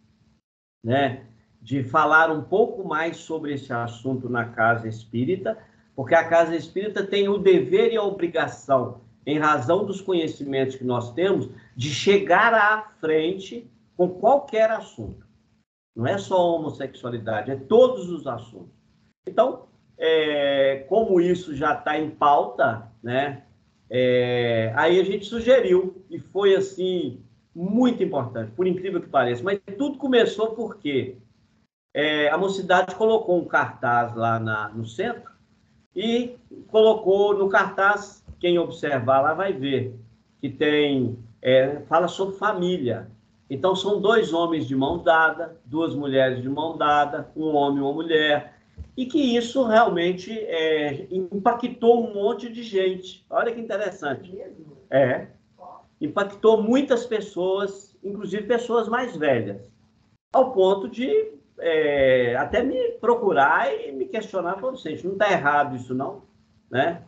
S4: né? de falar um pouco mais sobre esse assunto na Casa Espírita, porque a Casa Espírita tem o dever e a obrigação, em razão dos conhecimentos que nós temos, de chegar à frente com qualquer assunto. Não é só homossexualidade, é todos os assuntos. Então, como isso já está em pauta, né? Aí a gente sugeriu, e foi assim, muito importante, por incrível que pareça. Mas tudo começou porque a Mocidade colocou um cartaz lá no centro e colocou no cartaz, quem observar lá vai ver, que tem, fala sobre família. Então, são 2 homens de mão dada, 2 mulheres de mão dada, um homem e uma mulher, e que isso realmente impactou um monte de gente. Olha que interessante. Impactou muitas pessoas, inclusive pessoas mais velhas, ao ponto de até me procurar e me questionar, falando, gente, não está errado isso não, né?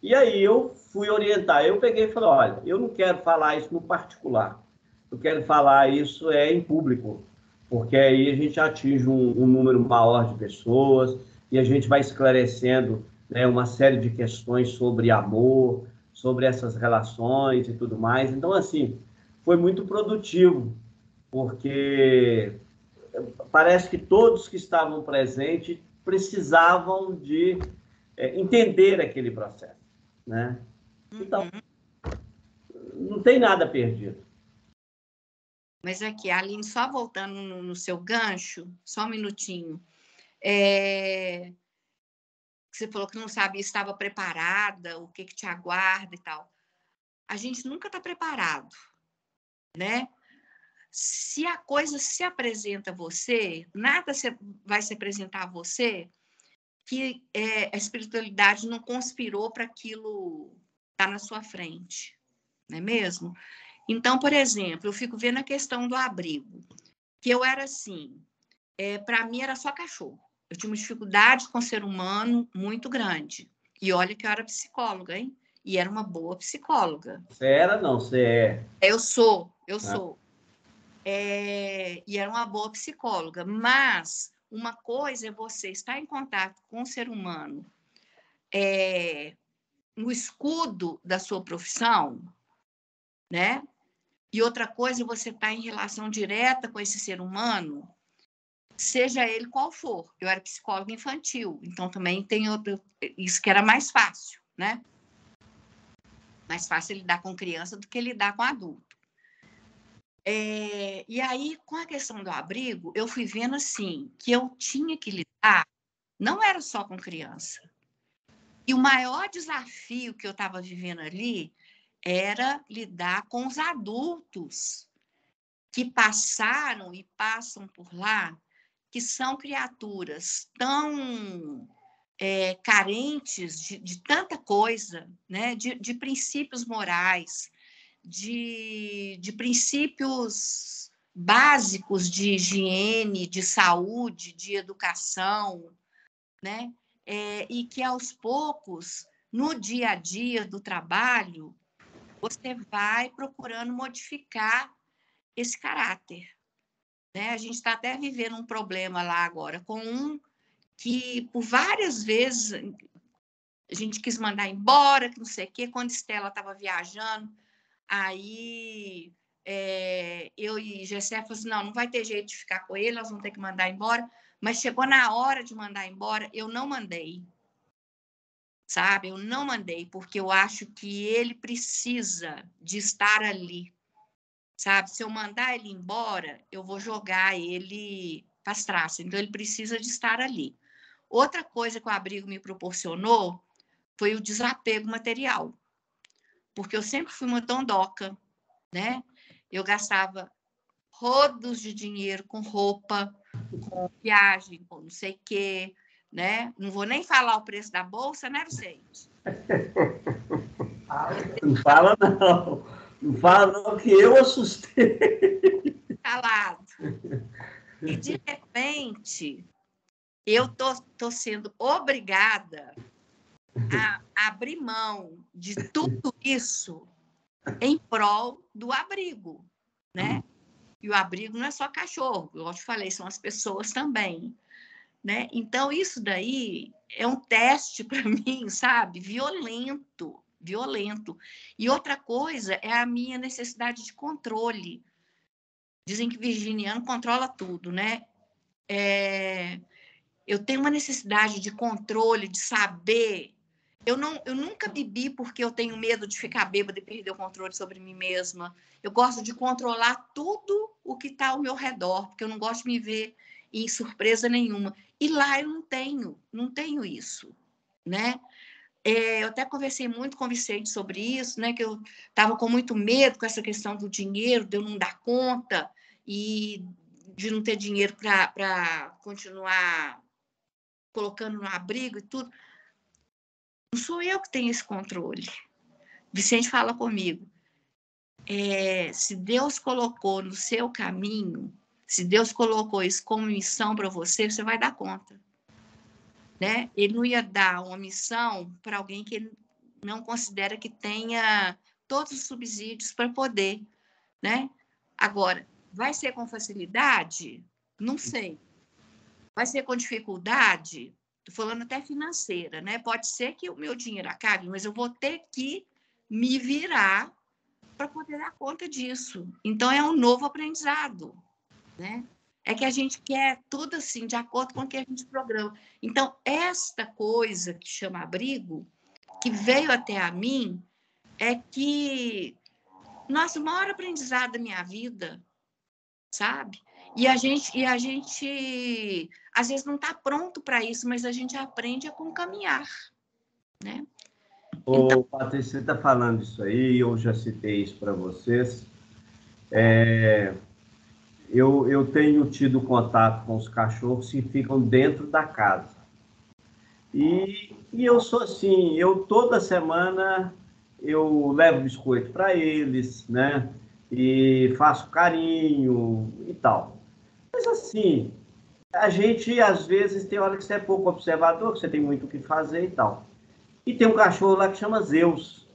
S4: E aí eu fui orientar, eu peguei e falei, olha, eu não quero falar isso no particular, eu quero falar isso em público, porque aí a gente atinge um número maior de pessoas e a gente vai esclarecendo, né, uma série de questões sobre amor, sobre essas relações e tudo mais. Então, assim, foi muito produtivo, porque parece que todos que estavam presentes precisavam de entender aquele processo, né? Então, não tem nada perdido.
S3: Mas aqui, Aline, só voltando no seu gancho, só um minutinho. Você falou que não sabia, estava preparada, o que te aguarda e tal. A gente nunca está preparado, né? Se a coisa se apresenta a você, nada vai se apresentar a você que a espiritualidade não conspirou para aquilo estar na sua frente, não é mesmo? Então, por exemplo, eu fico vendo a questão do abrigo, que eu era assim, para mim era só cachorro. Eu tinha uma dificuldade com o ser humano muito grande. E olha que eu era psicóloga, hein? E era uma boa psicóloga.
S4: Você era, não, você é.
S3: Eu sou. E era uma boa psicóloga. Mas uma coisa é você estar em contato com o ser humano no escudo da sua profissão, né? E outra coisa é você estar em relação direta com esse ser humano, seja ele qual for. Eu era psicóloga infantil, então também tem isso que era mais fácil, né? Mais fácil lidar com criança do que lidar com adulto. E aí, com a questão do abrigo, eu fui vendo assim, que eu tinha que lidar, não era só com criança. E o maior desafio que eu estava vivendo ali era lidar com os adultos que passaram e passam por lá, que são criaturas tão carentes de tanta coisa, né? de princípios morais, de princípios básicos de higiene, de saúde, de educação, né? E que, aos poucos, no dia a dia do trabalho, você vai procurando modificar esse caráter, né? A gente está até vivendo um problema lá agora com um que, por várias vezes, a gente quis mandar embora, que não sei o quê, quando Estela estava viajando, aí eu e Gessé falamos assim, não vai ter jeito de ficar com ele, nós vamos ter que mandar embora, mas chegou na hora de mandar embora, eu não mandei, sabe? Eu não mandei, porque eu acho que ele precisa de estar ali, sabe? Se eu mandar ele embora, eu vou jogar ele para as traças. Então, ele precisa de estar ali. Outra coisa que o abrigo me proporcionou foi o desapego material. Porque eu sempre fui uma dondoca, né? Eu gastava rodos de dinheiro com roupa, com viagem, com não sei o quê, né? Não vou nem falar o preço da bolsa, né, Vicente?
S4: Não fala, não. Não fala, não, que eu assustei.
S3: Calado. E, de repente, eu tô sendo obrigada a abrir mão de tudo isso em prol do abrigo, né? E o abrigo não é só cachorro, como eu te falei, são as pessoas também, né? Então, isso daí é um teste para mim, sabe? Violento, violento. E outra coisa é a minha necessidade de controle. Dizem que virginiano controla tudo, né? Eu tenho uma necessidade de controle, de saber. Eu nunca bebi porque eu tenho medo de ficar bêbada e perder o controle sobre mim mesma. Eu gosto de controlar tudo o que está ao meu redor, porque eu não gosto de me ver em surpresa nenhuma. E lá eu não tenho isso, né? Eu até conversei muito com o Vicente sobre isso, né? Que eu estava com muito medo com essa questão do dinheiro, de eu não dar conta e de não ter dinheiro para continuar colocando no abrigo e tudo. Não sou eu que tenho esse controle. Vicente fala comigo. Se Deus colocou no seu caminho, se Deus colocou isso como missão para você, você vai dar conta. Né? Ele não ia dar uma missão para alguém que ele não considera que tenha todos os subsídios para poder. Né? Agora, vai ser com facilidade? Não sei. Vai ser com dificuldade? Estou falando até financeira, né? Pode ser que o meu dinheiro acabe, mas eu vou ter que me virar para poder dar conta disso. Então, é um novo aprendizado, né? É que a gente quer tudo assim, de acordo com o que a gente programa. Então, esta coisa que chama abrigo, que veio até a mim, é que, nossa, o maior aprendizado da minha vida, sabe? E a gente às vezes não está pronto para isso, mas a gente aprende com o caminhar, né?
S4: Ô, Patrícia, você está falando isso aí, eu já citei isso para vocês. Eu tenho tido contato com os cachorros que ficam dentro da casa. E eu sou assim, toda semana eu levo biscoito para eles, né? E faço carinho e tal. Mas assim, a gente às vezes tem hora que você é pouco observador, que você tem muito o que fazer e tal. E tem um cachorro lá que chama Zeus.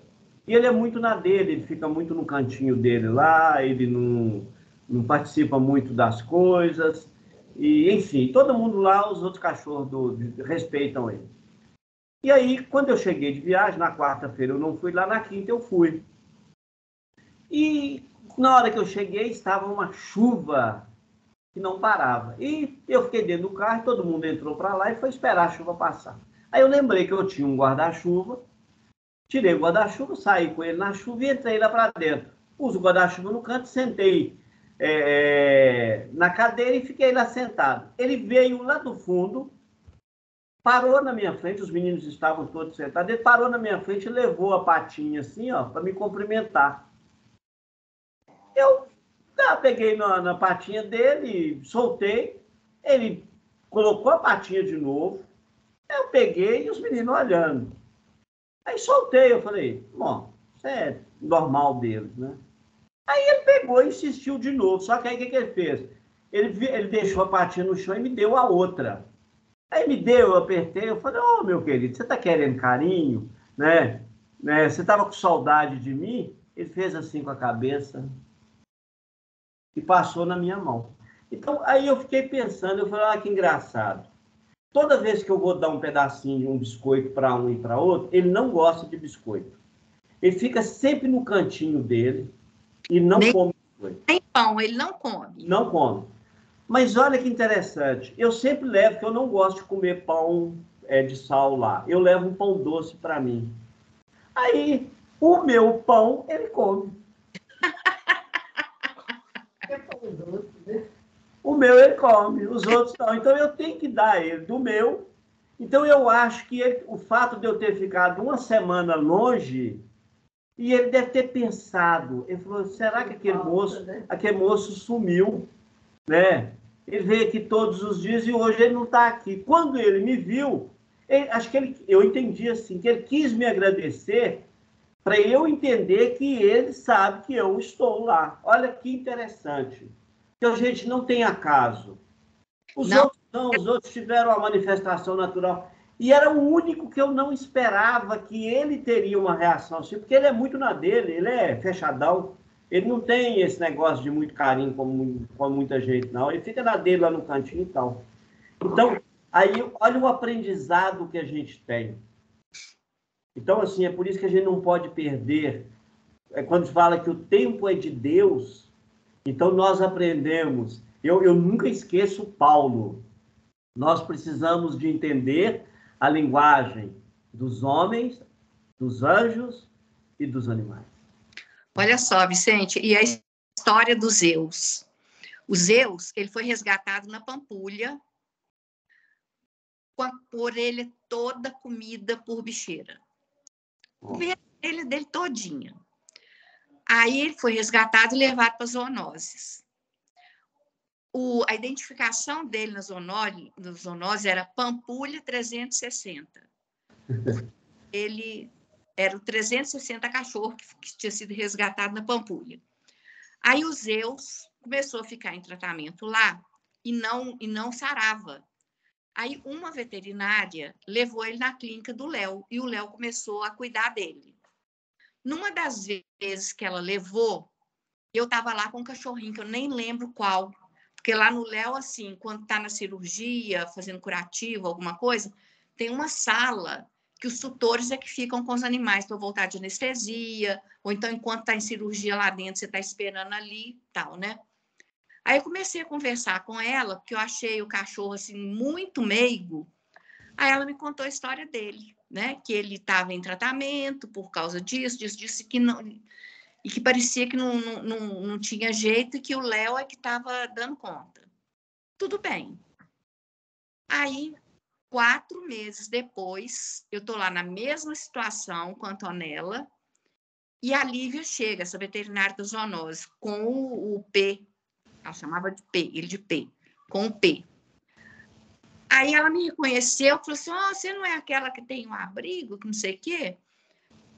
S4: E ele é muito na dele, ele fica muito no cantinho dele lá, ele não participa muito das coisas. E, enfim, todo mundo lá, os outros cachorros respeitam ele. E aí, quando eu cheguei de viagem, na quarta-feira eu não fui lá, na quinta eu fui. E na hora que eu cheguei, estava uma chuva que não parava. E eu fiquei dentro do carro, todo mundo entrou para lá e foi esperar a chuva passar. Aí eu lembrei que eu tinha um guarda-chuva, tirei o guarda-chuva, saí com ele na chuva e entrei lá para dentro. Pus o guarda-chuva no canto, sentei na cadeira e fiquei lá sentado. Ele veio lá do fundo, parou na minha frente, os meninos estavam todos sentados, ele parou na minha frente e levou a patinha assim, ó, para me cumprimentar. Eu peguei na patinha dele, soltei, ele colocou a patinha de novo, eu peguei e os meninos olhando. Aí soltei, eu falei, bom, isso é normal deles, né? Aí ele pegou e insistiu de novo, só que aí o que ele fez? Ele deixou a patinha no chão e me deu a outra. Aí me deu, eu apertei, eu falei, ô, meu querido, você tá querendo carinho, né? Você tava com saudade de mim? Ele fez assim com a cabeça e passou na minha mão. Então, aí eu fiquei pensando, eu falei, que engraçado. Toda vez que eu vou dar um pedacinho de um biscoito para um e para outro, ele não gosta de biscoito. Ele fica sempre no cantinho dele e não come biscoito.
S3: Nem pão, ele não come.
S4: Não come. Mas olha que interessante, eu sempre levo, porque eu não gosto de comer pão de sal lá. Eu levo um pão doce para mim. Aí, o meu pão, ele come. É pão doce, né? O meu ele come, os outros não. Então eu tenho que dar ele do meu. Então eu acho que o fato de eu ter ficado uma semana longe, e ele deve ter pensado, ele falou, será que aquele moço sumiu, né? Ele veio aqui todos os dias e hoje ele não está aqui. Quando ele me viu, eu entendi assim, que ele quis me agradecer para eu entender que ele sabe que eu estou lá. Olha que interessante. Que a gente não tem acaso. Os outros tiveram uma manifestação natural. E era o único que eu não esperava que ele teria uma reação assim, porque ele é muito na dele, ele é fechadão. Ele não tem esse negócio de muito carinho como muita gente, não. Ele fica na dele lá no cantinho e tal. Então, aí, olha o aprendizado que a gente tem. Então, assim, é por isso que a gente não pode perder. Quando se fala que o tempo é de Deus, então nós aprendemos. Eu nunca esqueço Paulo. Nós precisamos de entender a linguagem dos homens, dos anjos e dos animais.
S3: Olha só, Vicente, e a história do Zeus. O Zeus, ele foi resgatado na Pampulha, com a orelha toda comida por bicheira. A orelha dele todinha. Aí ele foi resgatado e levado para zoonoses. A identificação dele na zoonose era Pampulha 360. Ele era o 360 cachorro que tinha sido resgatado na Pampulha. Aí o Zeus começou a ficar em tratamento lá e não sarava. Aí uma veterinária levou ele na clínica do Léo e o Léo começou a cuidar dele. Numa das vezes que ela levou, eu estava lá com um cachorrinho, que eu nem lembro qual. Porque lá no Léo, assim, quando está na cirurgia, fazendo curativo, alguma coisa, tem uma sala que os tutores é que ficam com os animais para voltar de anestesia, ou então, enquanto está em cirurgia lá dentro, você está esperando ali e tal, né? Aí eu comecei a conversar com ela, porque eu achei o cachorro, assim, muito meigo. Aí ela me contou a história dele, né? Que ele estava em tratamento por causa disso, disse que não... E que parecia que não tinha jeito e que o Léo é que estava dando conta. Tudo bem. Aí, 4 meses depois, eu estou lá na mesma situação com a Antonella e a Lívia chega, essa veterinária da zoonose, com o P. Ela chamava de P, ele de P, com o P. Aí ela me reconheceu e falou assim, você não é aquela que tem um abrigo, que não sei o quê?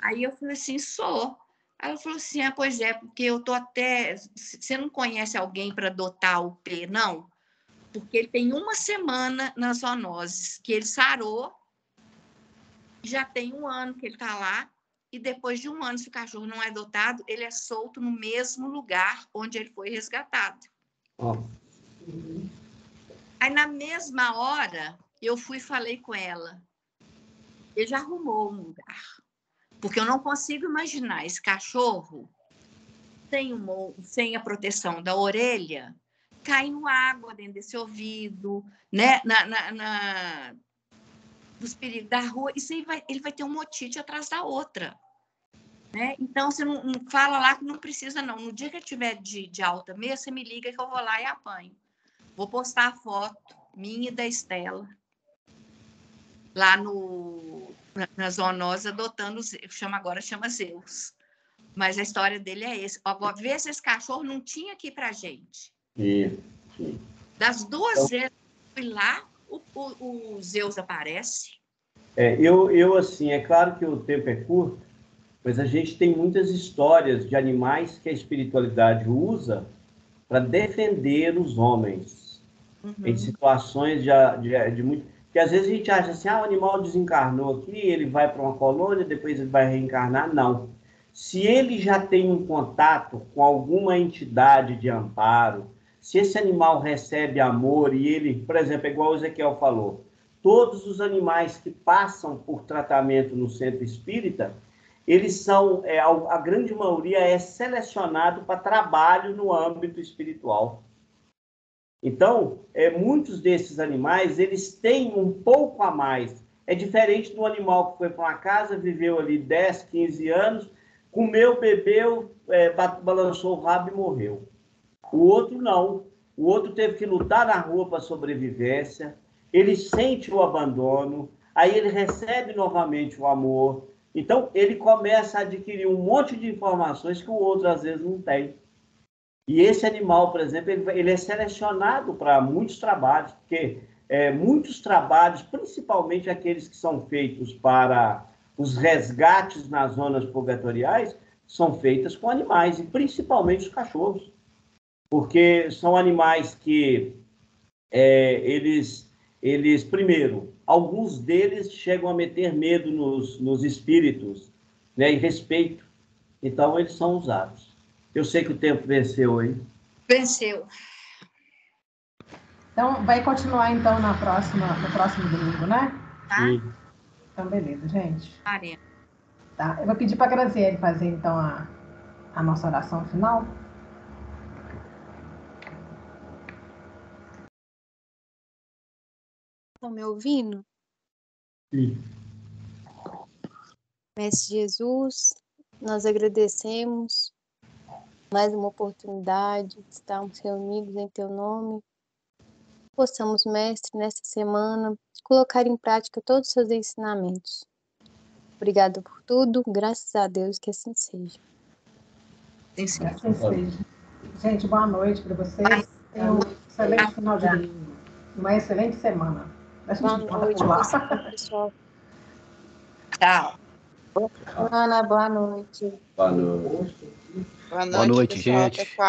S3: Aí eu falei assim, sou. Aí ela falou assim, pois é, porque eu tô até... Você não conhece alguém para adotar o P, não? Porque ele tem 1 semana nas zoonoses, que ele sarou, já tem 1 ano que ele está lá, e depois de 1 ano, se o cachorro não é adotado, ele é solto no mesmo lugar onde ele foi resgatado. Aí, na mesma hora, eu fui e falei com ela. Ele já arrumou um lugar. Porque eu não consigo imaginar esse cachorro sem a proteção da orelha, caindo água dentro desse ouvido, né? Dos perigos da rua. Isso aí ele vai ter uma otite atrás da outra. Né? Então, você não fala lá que não precisa, não. No dia que eu tiver de alta mesmo, você me liga que eu vou lá e apanho. Vou postar a foto minha e da Estela lá na zoonose adotando, chama Zeus. Mas a história dele é esse. Agora, vê se esse cachorro não tinha aqui pra gente.
S4: Sim.
S3: Das 2 vezes que eu fui lá, o Zeus aparece.
S4: Eu, assim, é claro que o tempo é curto, mas a gente tem muitas histórias de animais que a espiritualidade usa para defender os homens. Em situações de muito... Porque às vezes a gente acha assim, o animal desencarnou aqui, ele vai para uma colônia, depois ele vai reencarnar. Não. Se ele já tem um contato com alguma entidade de amparo, se esse animal recebe amor e ele, por exemplo, é igual o Ezequiel falou, todos os animais que passam por tratamento no centro espírita, eles são, a grande maioria é selecionado para trabalho no âmbito espiritual. Então, muitos desses animais, eles têm um pouco a mais. É diferente do animal que foi para uma casa, viveu ali 10, 15 anos, comeu, bebeu, balançou o rabo e morreu. O outro não. O outro teve que lutar na rua para a sobrevivência, ele sente o abandono, aí ele recebe novamente o amor. Então, ele começa a adquirir um monte de informações que o outro, às vezes, não tem. E esse animal, por exemplo, ele é selecionado para muitos trabalhos, porque muitos trabalhos, principalmente aqueles que são feitos para os resgates nas zonas purgatoriais, são feitos com animais, e principalmente os cachorros. Porque são animais que eles, primeiro, alguns deles chegam a meter medo nos espíritos, né, e respeito. Então, eles são usados. Eu sei que o tempo venceu, hein?
S3: Venceu.
S1: Então, vai continuar, então, no próximo domingo, né?
S3: Tá?
S4: Sim.
S1: Então, beleza, gente.
S3: Arena.
S1: Tá. Eu vou pedir para a Graziele fazer, então, a nossa oração final.
S5: Estão me ouvindo?
S4: Sim.
S5: Mestre Jesus, nós agradecemos mais uma oportunidade de estarmos reunidos em Teu nome. Possamos, Mestre, nessa semana, colocar em prática todos os Seus ensinamentos. Obrigada por tudo, graças a Deus que assim seja.
S3: Sim, sim.
S1: Assim seja. Gente, boa noite para vocês. Tenham um excelente final de domingo. Uma excelente semana. A gente
S5: Boa
S1: volta
S5: noite,
S1: por lá.
S5: pessoal.
S3: Tchau.
S5: Ana, boa noite.
S4: Boa noite.
S6: Boa noite,
S7: pessoal.
S6: gente.
S7: Até